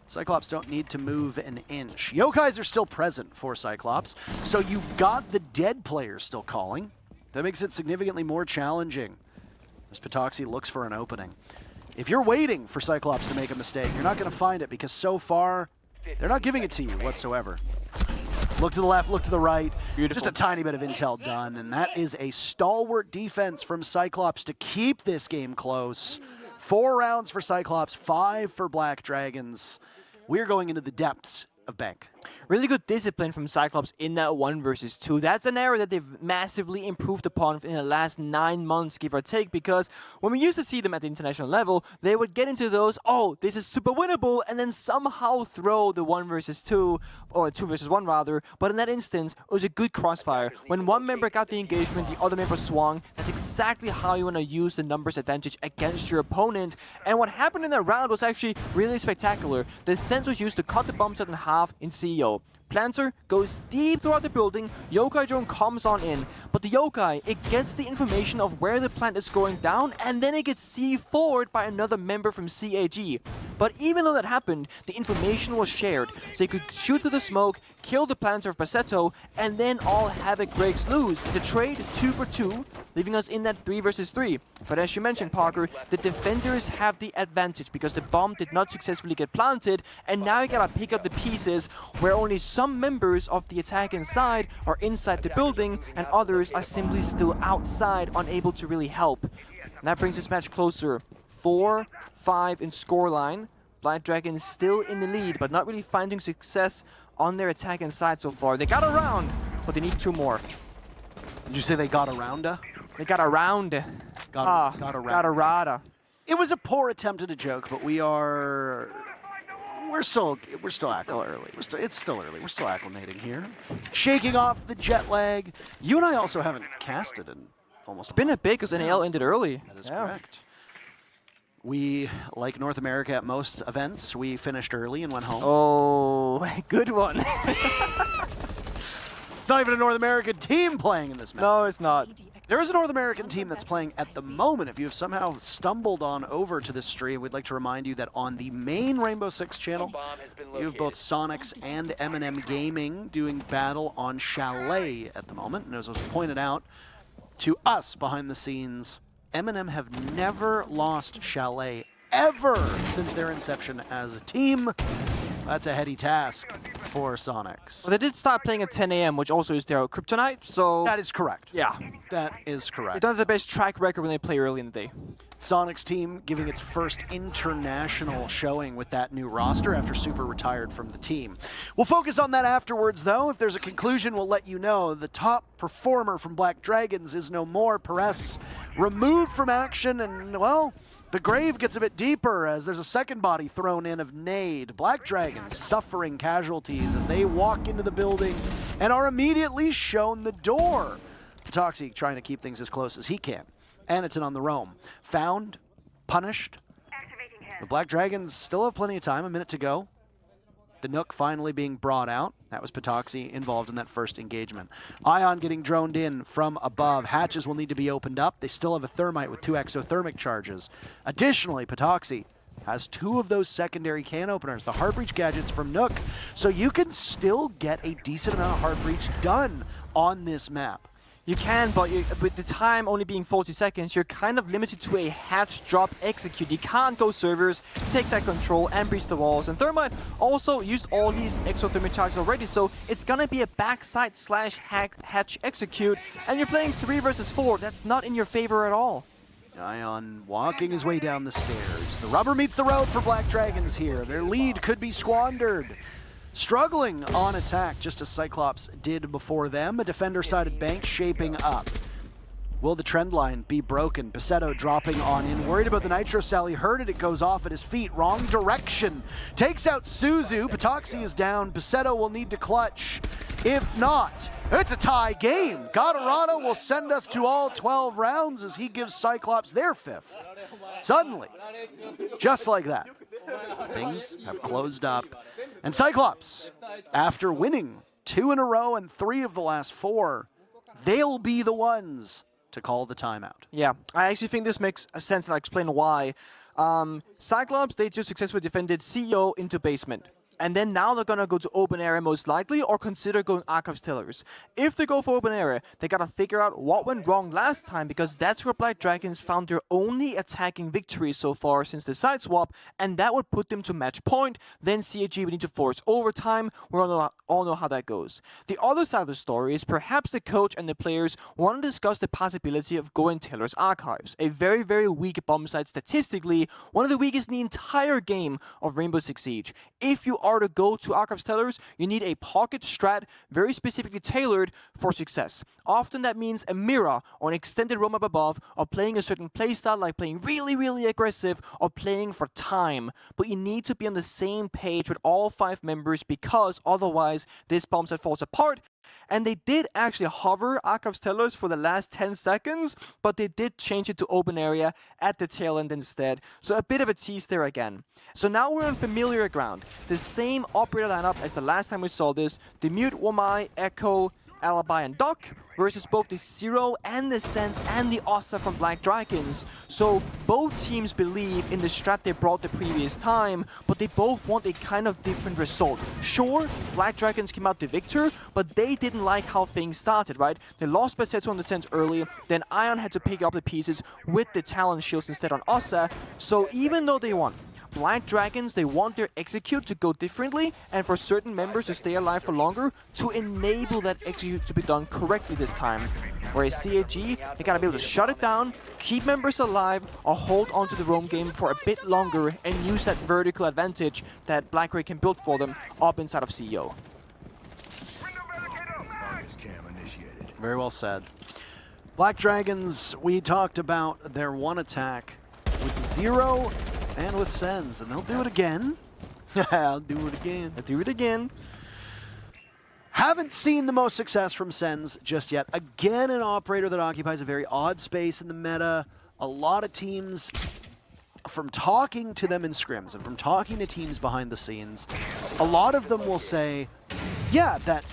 Cyclops don't need to move an inch. Yokais are still present for Cyclops, so you've got the dead players still calling. That makes it significantly more challenging as Patoxy looks for an opening. If you're waiting for Cyclops to make a mistake, you're not going to find it, because so far, they're not giving it to you whatsoever. Look to the left, look to the right. Beautiful. Just a tiny bit of intel done, and that is a stalwart defense from Cyclops to keep this game close. 4 rounds for Cyclops, 5 for Black Dragons. We're going into the depths of Bank. Really good discipline from Cyclops in that 1 versus 2. That's an area that they've massively improved upon in the last 9 months, give or take, because when we used to see them at the international level, they would get into those, oh, this is super winnable, and then somehow throw the 1 versus 2, or 2 versus 1 rather, but in that instance, it was a good crossfire. When one member got the engagement, the other member swung. That's exactly how you want to use the numbers advantage against your opponent, and what happened in that round was actually really spectacular. The sense was used to cut the bomb set in half in CEO. Planter goes deep throughout the building, Yokai drone comes on in, but the Yokai, it gets the information of where the plant is going down, and then it gets C4'd by another member from CAG. But even though that happened, the information was shared, so you could shoot through the smoke, kill the Planter of Bassetto, and then all havoc breaks loose. It's a trade 2 for 2, leaving us in that 3 versus 3. But as you mentioned, Parker, the defenders have the advantage because the bomb did not successfully get planted, and now you gotta pick up the pieces where only some members of the attacking side are inside the building and others are simply still outside, unable to really help. And that brings this match closer. 4-5 in scoreline. Black Dragons still in the lead, but not really finding success on their attacking side so far. They got a round, but they need 2 more. Did you say they got around? They got a round. Got around. Got a rada. It was a poor attempt at a joke, but we are We're still early. It's still early. We're still acclimating here. Shaking off the jet lag. You and I also haven't casted in almost. It's been a bit because NAL ended early. That is correct. We, like North America at most events, we finished early and went home. Oh, good one. It's not even a North American team playing in this match. No, it's not. There is a North American team that's playing at the moment. If you have somehow stumbled on over to this stream, we'd like to remind you that on the main Rainbow Six channel, you have both Sonics and M&M Gaming doing battle on Chalet at the moment. And as was pointed out to us behind the scenes, M&M have never lost Chalet ever since their inception as a team. That's a heady task for Sonics. Well, they did start playing at 10 a.m., which also is their kryptonite, so... That is correct. Yeah. That is correct. They don't have the best track record when they play early in the day. Sonics team giving its first international showing with that new roster after Super retired from the team. We'll focus on that afterwards, though. If there's a conclusion, we'll let you know. The top performer from Black Dragons is no more. Perez removed from action, and, well, the grave gets a bit deeper as there's a second body thrown in of Nade. Black Dragons suffering casualties as they walk into the building and are immediately shown the door. Patoxy trying to keep things as close as he can. And it's an on the roam. Found, punished. The Black Dragons still have plenty of time, a minute to go. The Nook finally being brought out. That was Patoxy involved in that first engagement. Ion getting droned in from above. Hatches will need to be opened up. They still have a thermite with 2 exothermic charges. Additionally, Patoxy has 2 of those secondary can openers, the Heart Breach gadgets from Nook. So you can still get a decent amount of Heart Breach done on this map. You can, but with the time only being 40 seconds, you're kind of limited to a hatch, drop, execute. You can't go servers, take that control, and breach the walls. And Thermite also used all these exothermic charges already, so it's gonna be a backside slash hatch execute, and you're playing 3 versus 4. That's not in your favor at all. Ion walking his way down the stairs. The rubber meets the road for Black Dragons here. Their lead could be squandered. Struggling on attack, just as Cyclops did before them. A defender-sided bank shaping up. Will the trend line be broken? Basetto dropping on in. Worried about the Nitro Sally. Heard it. It goes off at his feet. Wrong direction. Takes out Suzu. Patoxy is down. Basetto will need to clutch. If not, it's a tie game. Gatorado will send us to all 12 rounds as he gives Cyclops their 5th. Suddenly, just like that, things have closed up. And Cyclops, after winning 2 in a row and 3 of the last 4, they'll be the ones to call the timeout. Yeah, I actually think this makes a sense, and I'll explain why. Cyclops, they just successfully defended CEO into basement. And then now they're gonna go to open area most likely, or consider going Archives Tillers. If they go for open area, they gotta figure out what went wrong last time, because that's where Black Dragons found their only attacking victory so far since the side swap, and that would put them to match point. Then CAG would need to force overtime. We all know how that goes. The other side of the story is perhaps the coach and the players want to discuss the possibility of going Tillers Archives, a very, very weak bomb site statistically, one of the weakest in the entire game of Rainbow Six Siege. If you are to go to Archives Tellers, you need a pocket strat very specifically tailored for success. Often that means a mirror or an extended roam up above, or playing a certain playstyle like playing really, really aggressive, or playing for time. But you need to be on the same page with all 5 members, because otherwise this bomb set falls apart. And they did actually hover Archives Tellers for the last 10 seconds, but they did change it to open area at the tail end instead. So a bit of a tease there again. So now we're on familiar ground. The same operator lineup as the last time we saw this. The Mute, Womai, Echo, Alibi, and Doc versus both the Zero and the Sense and the Ossa from Black Dragons. So both teams believe in the strat they brought the previous time, but they both want a kind of different result. Sure, Black Dragons came out the victor, but they didn't like how things started, right? They lost Basetto on the Sense early, then Ion had to pick up the pieces with the Talon Shields instead on Ossa. So even though they won, Black Dragons, they want their execute to go differently, and for certain members to stay alive for longer to enable that execute to be done correctly this time. Whereas CAG, they gotta be able to shut it down, keep members alive, or hold on to the roam game for a bit longer and use that vertical advantage that Black Ray can build for them up inside of CEO. Very well said. Black Dragons, we talked about their one attack with Zero and with Sens, and they'll do it again. I'll do it again. Let's do it again. Haven't seen the most success from Sens just yet. Again, an operator that occupies a very odd space in the meta. A lot of teams, from talking to them in scrims and from talking to teams behind the scenes, a lot of them will say, yeah, that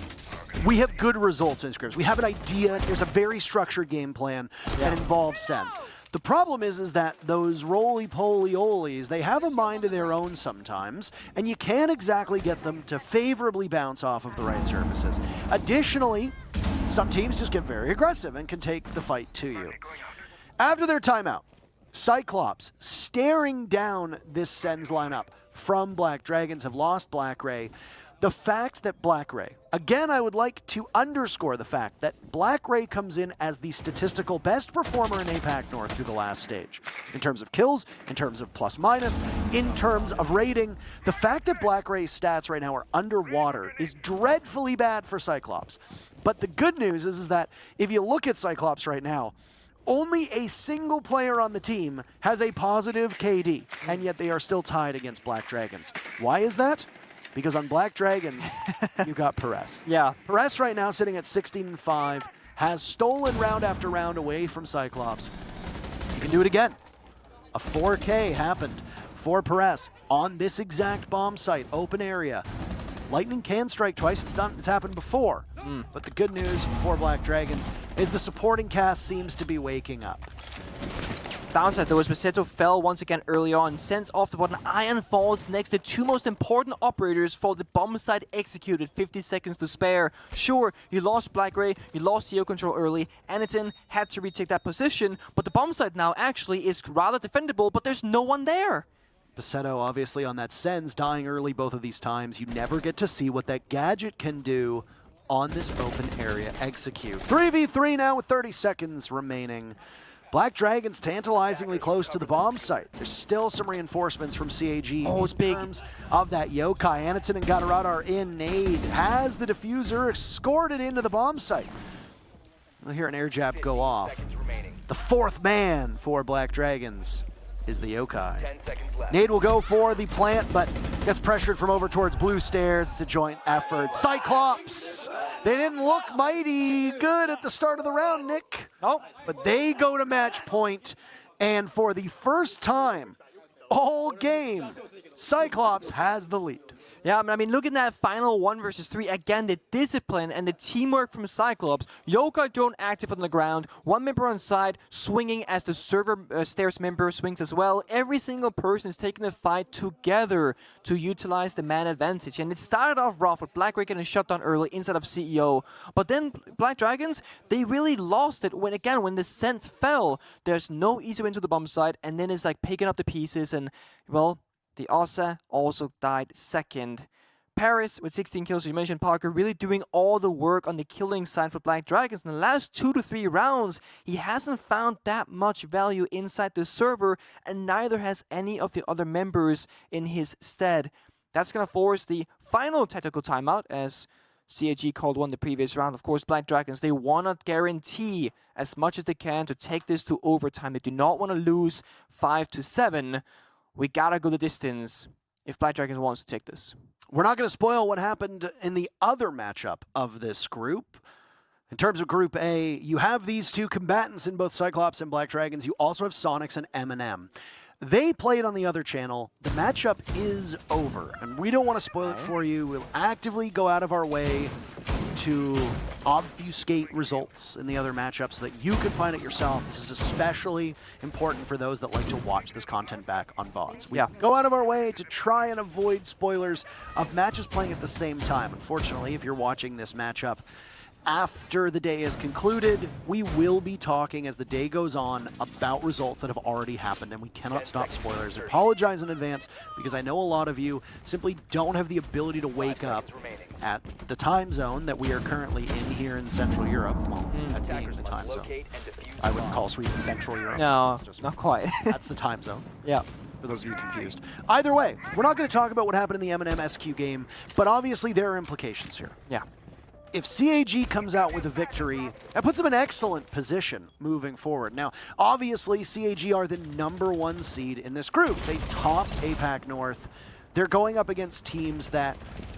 we have good results in scrims. We have an idea. There's a very structured game plan that involves Sens. The problem is that those roly-poly-olies, they have a mind of their own sometimes, and you can't exactly get them to favorably bounce off of the right surfaces. Additionally, some teams just get very aggressive and can take the fight to you. After their timeout, Cyclops, staring down this Sens lineup from Black Dragons, have lost Black Ray. The fact that Black Ray, again, I would like to underscore the fact that Black Ray comes in as the statistical best performer in APAC North through the last stage. In terms of kills, in terms of plus minus, in terms of rating, the fact that Black Ray's stats right now are underwater is dreadfully bad for Cyclops. But the good news is that if you look at Cyclops right now, only a single player on the team has a positive KD, and yet they are still tied against Black Dragons. Why is that? Because on Black Dragons, you got Perez. Yeah. Perez right now sitting at 16-5, has stolen round after round away from Cyclops. You can do it again. A 4K happened for Perez on this exact bomb site, open area. Lightning can strike twice. It's happened before. But the good news for Black Dragons is the supporting cast seems to be waking up. Downside though is Maceto fell once again early on, sends off the bottom. Iron falls next to two most important operators for the bomb site executed, 50 seconds to spare. Sure, you lost Black Ray, you lost CO control early, Anitin had to retake that position, but the bomb site now actually is rather defendable, but there's no one there. Maceto obviously on that Sens, dying early both of these times. You never get to see what that gadget can do on this open area execute. 3v3 now with 30 seconds remaining. Black Dragons tantalizingly close to the bomb site. There's still some reinforcements from CAG in terms of that Yokai. Anitin and Gatorada are in. Nade has the diffuser escorted into the bomb site. We'll hear an air jab go off. The fourth man for Black Dragons is the Yokai. Nade will go for the plant, but gets pressured from over towards blue stairs. It's a joint effort. Cyclops! They didn't look mighty good at the start of the round, Nick. Nope. But they go to match point, and for the first time all game, Cyclops has the lead. Yeah, I mean, look at that final 1 versus 3. Again, the discipline and the teamwork from Cyclops. Yokai drone active on the ground. One member on side, swinging as the server stairs member swings as well. Every single person is taking the fight together to utilize the man advantage. And it started off rough with Black Ray getting shut down early inside of CEO. But then Black Dragons, they really lost it when the scent fell. There's no easy way into the bomb site, and then it's like picking up the pieces and, well, the Ossa also died second. Paris with 16 kills, you mentioned Parker, really doing all the work on the killing side for Black Dragons. In the last 2 to 3 rounds, he hasn't found that much value inside the server, and neither has any of the other members in his stead. That's going to force the final tactical timeout, as CAG called one the previous round. Of course, Black Dragons, they want to guarantee as much as they can to take this to overtime. They do not want to lose 5 to 7. We gotta go the distance if Black Dragons wants to take this. We're not going to spoil what happened in the other matchup of this group. In terms of Group A, you have these two combatants in both Cyclops and Black Dragons. You also have Sonics and M&M. They played on the other channel. The matchup is over, and we don't want to spoil it for you. We'll actively go out of our way to obfuscate results in the other matchup so that you can find it yourself. This is especially important for those that like to watch this content back on VODs. We go out of our way to try and avoid spoilers of matches playing at the same time. Unfortunately, if you're watching this matchup after the day is concluded, we will be talking as the day goes on about results that have already happened, and we cannot stop spoilers. I apologize in advance because I know a lot of you simply don't have the ability to wake up at the time zone that we are currently in here in Central Europe. Well, that being the time zone. I wouldn't call Sweden Central Europe. No, not quite. That's the time zone. Yeah. For those of you confused. Either way, we're not going to talk about what happened in the M&M SQ game, but obviously there are implications here. Yeah. If CAG comes out with a victory, that puts them in excellent position moving forward. Now, obviously, CAG are the #1 seed in this group. They top APAC North. they're going up against teams that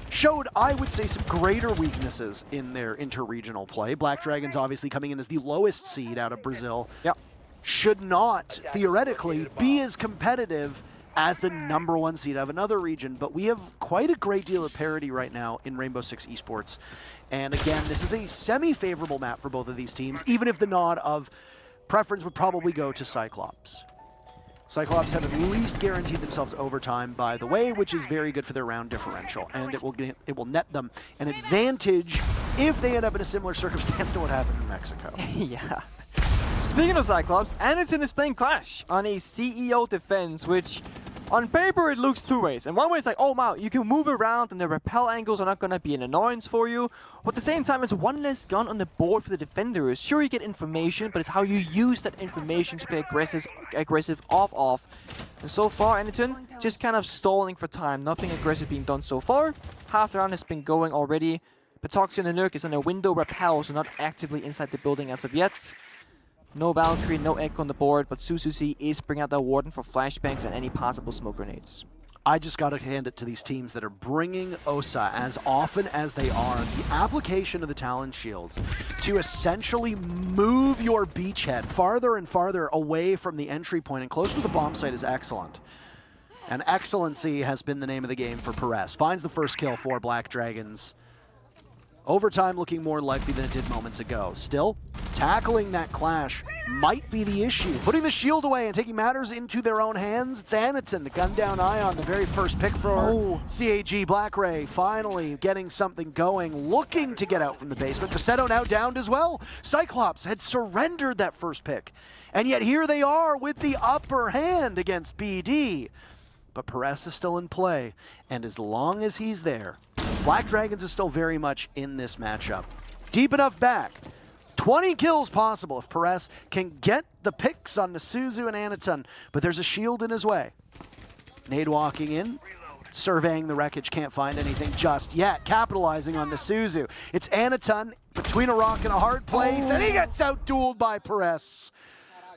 showed, I would say, some greater weaknesses in their interregional play. Black Dragons obviously coming in as the lowest seed out of Brazil. Yep. Should not, theoretically, be as competitive as the #1 seed of another region, but we have quite a great deal of parity right now in Rainbow Six Esports. And again, this is a semi-favorable map for both of these teams, even if the nod of preference would probably go to Cyclops. Cyclops have at least guaranteed themselves overtime, by the way, which is very good for their round differential, and it will net them an advantage if they end up in a similar circumstance to what happened in Mexico. Yeah. Speaking of Cyclops, Anderton is playing Clash on a CEO defense, which on paper it looks two ways. And one way it's like, oh wow, you can move around and the rappel angles are not going to be an annoyance for you. But at the same time, it's one less gun on the board for the defenders. Sure, you get information, but it's how you use that information to play aggressive off. And so far, Anderton just kind of stalling for time. Nothing aggressive being done so far. Half the round has been going already. Petoxy and the Nuke is on a window rappel, so not actively inside the building as of yet. No Valkyrie, no Echo on the board, but Suzuki is bringing out the Warden for flashbangs and any possible smoke grenades. I just got to hand it to these teams that are bringing OSA as often as they are. The application of the Talon Shields to essentially move your beachhead farther and farther away from the entry point and closer to the bomb site is excellent. And excellency has been the name of the game for Perez. Finds the first kill for Black Dragons. Overtime looking more likely than it did moments ago. Still, tackling that clash might be the issue. Putting the shield away and taking matters into their own hands, it's Aniton, the gun down Ion, the very first pick for CAG. Black Ray finally getting something going, looking to get out from the basement. Paceto now downed as well. Cyclops had surrendered that first pick, and yet here they are with the upper hand against BD. But Perez is still in play, and as long as he's there, Black Dragons is still very much in this matchup. Deep enough back. 20 kills possible if Perez can get the picks on Nasuzu and Aniton, but there's a shield in his way. Nade walking in, surveying the wreckage, can't find anything just yet. Capitalizing on Nasuzu. It's Aniton between a rock and a hard place, and he gets out-dueled by Perez.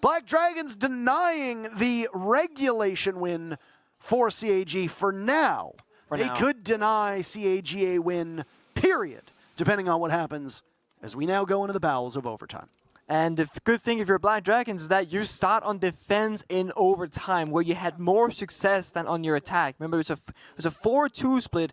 Black Dragons denying the regulation win for CAG for now. They could deny CAG a win, period, depending on what happens as we now go into the bowels of overtime. And the good thing if you're Black Dragons is that you start on defense in overtime, where you had more success than on your attack. Remember, it was a 4-2 split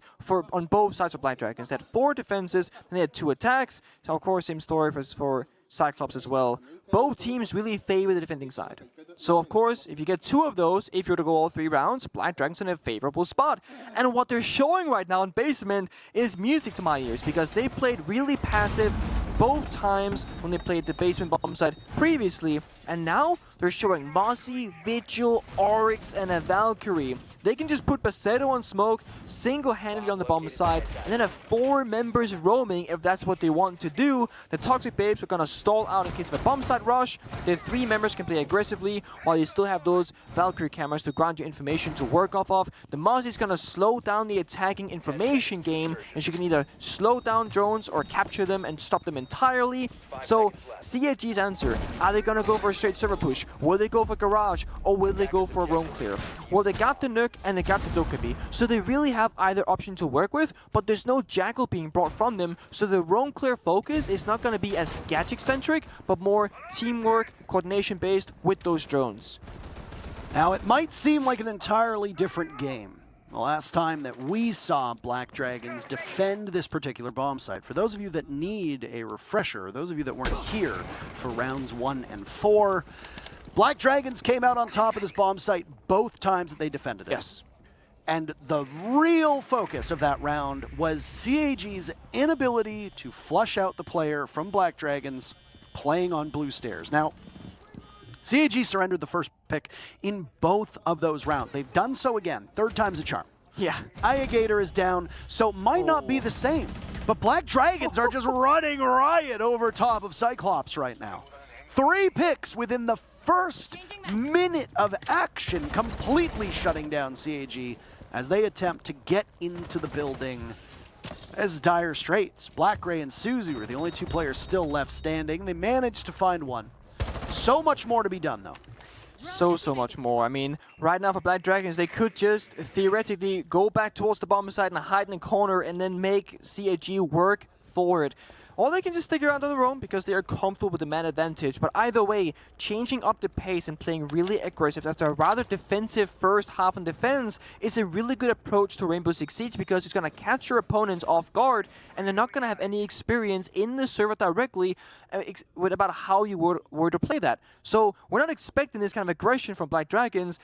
on both sides of Black Dragons. They had 4 defenses, then they had 2 attacks. So, of course, same story for Cyclops as well. Both teams really favor the defending side. So, of course, if you get 2 of those, if you were to go all 3 rounds, Black Dragons in a favorable spot. And what they're showing right now in basement is music to my ears, because they played really passive both times when they played the basement bomb side previously, and now they're showing Mossy, Vigil, Oryx, and a Valkyrie. They can just put Paceto on smoke single-handedly on the bomb side, and then have 4 members roaming if that's what they want to do. The Toxic Babes are gonna stall out in case of a bomb side rush. The 3 members can play aggressively while you still have those Valkyrie cameras to grant you information to work off of. The Mossy is gonna slow down the attacking information game, and she can either slow down drones or capture them and stop them entirely. So CAG's answer, are they gonna go for a straight server push? Will they go for garage, or will they go for a roam clear? Well, they got the Nuke and they got the Dokkaebi, so they really have either option to work with, but there's no Jackal being brought from them, so the roam clear focus is not gonna be as gadget-centric, but more teamwork, coordination-based with those drones. Now, it might seem like an entirely different game. The last time that we saw Black Dragons defend this particular bomb site. For those of you that need a refresher, those of you that weren't here for rounds 1 and 4, Black Dragons came out on top of this bomb site both times that they defended it. Yes. And the real focus of that round was CAG's inability to flush out the player from Black Dragons playing on blue stairs. Now, CAG surrendered the first pick in both of those rounds. They've done so again. 3rd time's a charm. Yeah. Gator is down, so might not be the same. But Black Dragons are just running riot over top of Cyclops right now. 3 picks within the first minute of action, completely shutting down CAG as they attempt to get into the building. As dire straits. Black Ray and Suzu are the only 2 players still left standing. They managed to find one. So much more to be done, though. So much more. I mean, right now for Black Dragons, they could just theoretically go back towards the bomb site and hide in the corner and then make CAG work for it. Or they can just stick around on their own because they are comfortable with the man advantage. But either way, changing up the pace and playing really aggressive after a rather defensive first half on defense is a really good approach to Rainbow Six Siege because it's going to catch your opponents off guard and they're not going to have any experience in the server directly about how you were to play that. So we're not expecting this kind of aggression from Black Dragons.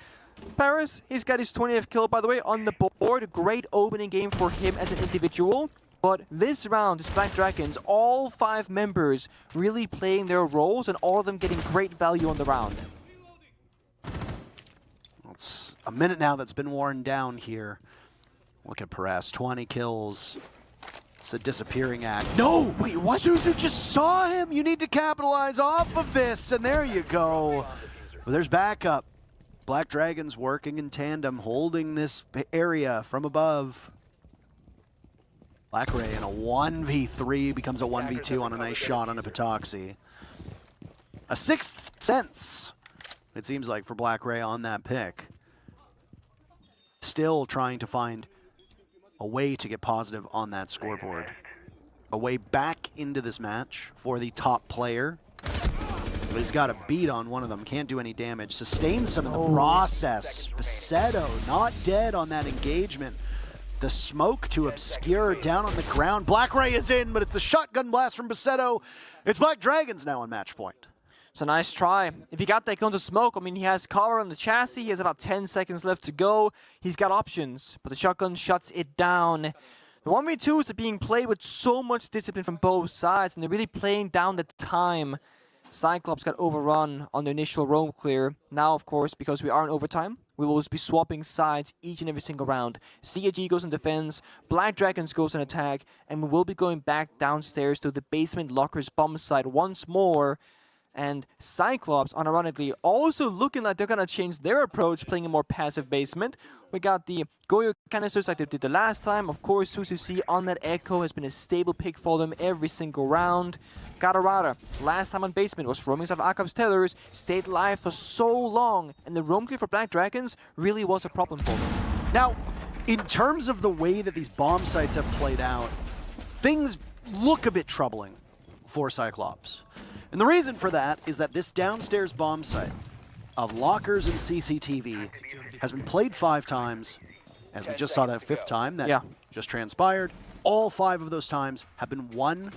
Paris, he's got his 20th kill, by the way, on the board. Great opening game for him as an individual. But this round, it's Black Dragons, all 5 members really playing their roles and all of them getting great value on the round. It's a minute now that's been worn down here. Look at Perez, 20 kills. It's a disappearing act. No! Wait, what? Suzu just saw him! You need to capitalize off of this, and there you go. Well, there's backup. Black Dragons working in tandem, holding this area from above. Black Ray in a 1v3 becomes a 1v2 on a nice shot on a Petoxy. A sixth sense, it seems like, for Black Ray on that pick. Still trying to find a way to get positive on that scoreboard. A way back into this match for the top player. But he's got a beat on one of them, can't do any damage. Sustains some in the process. Basetto not dead on that engagement. The smoke to obscure down on the ground. Black Ray is in, but it's the shotgun blast from Basetto. It's Black Dragons now on match point. It's a nice try. If he got that cone to smoke, I mean, he has cover on the chassis. He has about 10 seconds left to go. He's got options, but the shotgun shuts it down. The 1v2s are being played with so much discipline from both sides, and they're really playing down the time. Cyclops got overrun on the initial roam clear. Now, of course, because we are in overtime, we will be swapping sides each and every single round. CAG goes in defense, Black Dragons goes in attack, and we will be going back downstairs to the basement lockers bomb site once more. And Cyclops, unironically, also looking like they're going to change their approach, playing a more passive basement. We got the Goyo canisters like they did the last time. Of course, Suzuki on that Echo has been a stable pick for them every single round. Gatorada, last time on basement, was roaming out of Akav's tellers, stayed live for so long, and the roam clear for Black Dragons really was a problem for them. Now, in terms of the way that these bomb sites have played out, things look a bit troubling for Cyclops. And the reason for that is that this downstairs bomb site of lockers and CCTV has been played 5 times, as we just saw that 5th time that just transpired. All 5 of those times have been won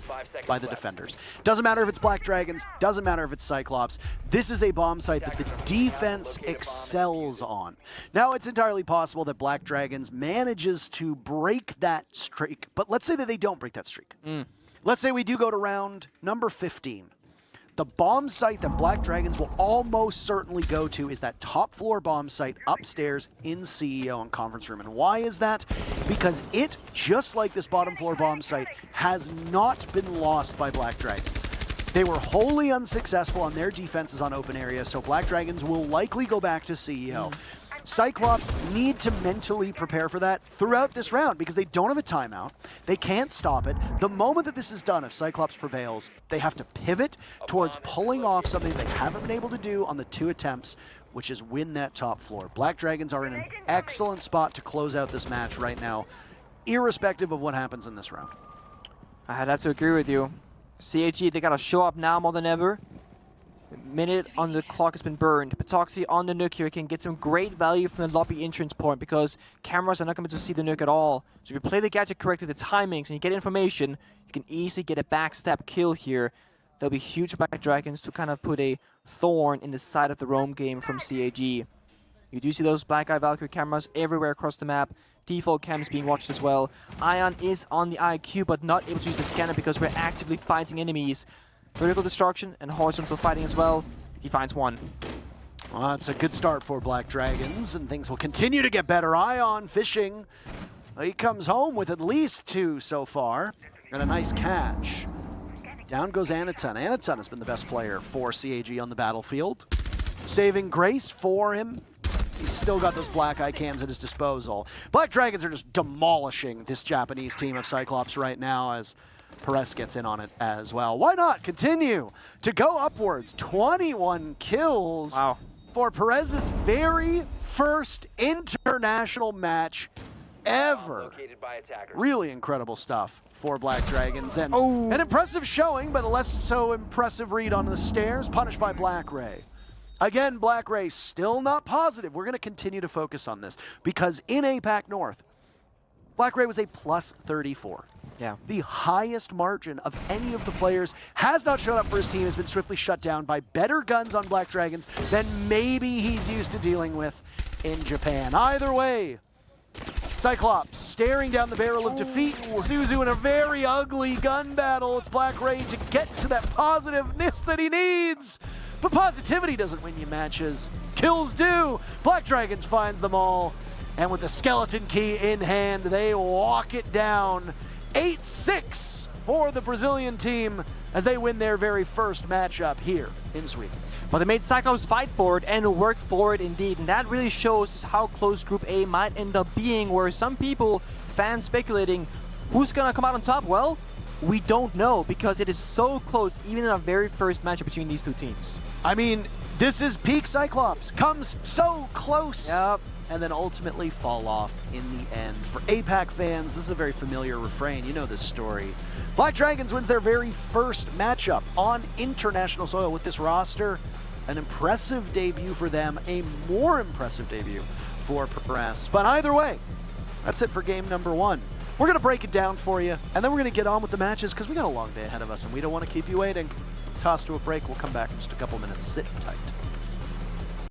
by the defenders. Doesn't matter if it's Black Dragons, doesn't matter if it's Cyclops. This is a bomb site that the defense excels on. Now, it's entirely possible that Black Dragons manages to break that streak, but let's say that they don't break that streak. Let's say we do go to round number 15. The bomb site that Black Dragons will almost certainly go to is that top floor bomb site upstairs in CEO and conference room. And why is that? Because it, just like this bottom floor bomb site, has not been lost by Black Dragons. They were wholly unsuccessful on their defenses on open area, so Black Dragons will likely go back to CEO. Cyclops need to mentally prepare for that throughout this round because they don't have a timeout. They can't stop it. The moment that this is done, if Cyclops prevails, they have to pivot towards pulling off something they haven't been able to do on the 2 attempts, which is win that top floor. Black Dragons are in an excellent spot to close out this match right now, irrespective of what happens in this round. I'd have to agree with you. CAG, they gotta show up now more than ever. Minute on the clock has been burned. Petoxy on the nuke here can get some great value from the lobby entrance point because cameras are not going to see the nuke at all. So if you play the gadget correctly, the timings, and you get information, you can easily get a backstab kill here. That'll be huge for Black Dragons to kind of put a thorn in the side of the roam game from CAG. You do see those Black Eye Valkyrie cameras everywhere across the map. Default cams being watched as well. Ion is on the IQ but not able to use the scanner because we're actively fighting enemies. Vertical destruction and horizontal fighting as well. He finds one. Well, that's a good start for Black Dragons, and things will continue to get better. Ion fishing. He comes home with at least 2 so far, and a nice catch. Down goes Anaton. Anaton has been the best player for CAG on the battlefield. Saving grace for him. He's still got those Black Eye cams at his disposal. Black Dragons are just demolishing this Japanese team of Cyclops right now as Perez gets in on it as well. Why not continue to go upwards? 21 kills. Wow. for Perez's very first international match ever. Really incredible stuff for Black Dragons, and an impressive showing, but a less so impressive read on the stairs, punished by Black Ray. Again, Black Ray still not positive. We're going to continue to focus on this because in APAC North, Black Ray was a plus 34. Yeah. The highest margin of any of the players, has not shown up for his team, has been swiftly shut down by better guns on Black Dragons than maybe he's used to dealing with in Japan. Either way, Cyclops staring down the barrel of defeat. Suzu in a very ugly gun battle. It's Black Ray to get to that positiveness that he needs. But positivity doesn't win you matches. Kills do. Black Dragons finds them all. And with the skeleton key in hand, they walk it down. 8-6 for the Brazilian team as they win their very first matchup here in Sweden. But they made Cyclops fight for it and work for it indeed. And that really shows how close Group A might end up being, where some people, fans speculating, who's going to come out on top? Well, we don't know because it is so close, even in our very first matchup between these two teams. I mean, this is peak Cyclops. Comes so close. Yep. And then ultimately fall off in the end. For APAC fans, this is a very familiar refrain. You know this story. Black Dragons wins their very first matchup on international soil with this roster. An impressive debut for them, a more impressive debut for Perez. But either way, that's it for game number one. We're going to break it down for you, and then we're going to get on with the matches because we got a long day ahead of us, and we don't want to keep you waiting. Toss to a break. We'll come back in just a couple minutes. Sit tight.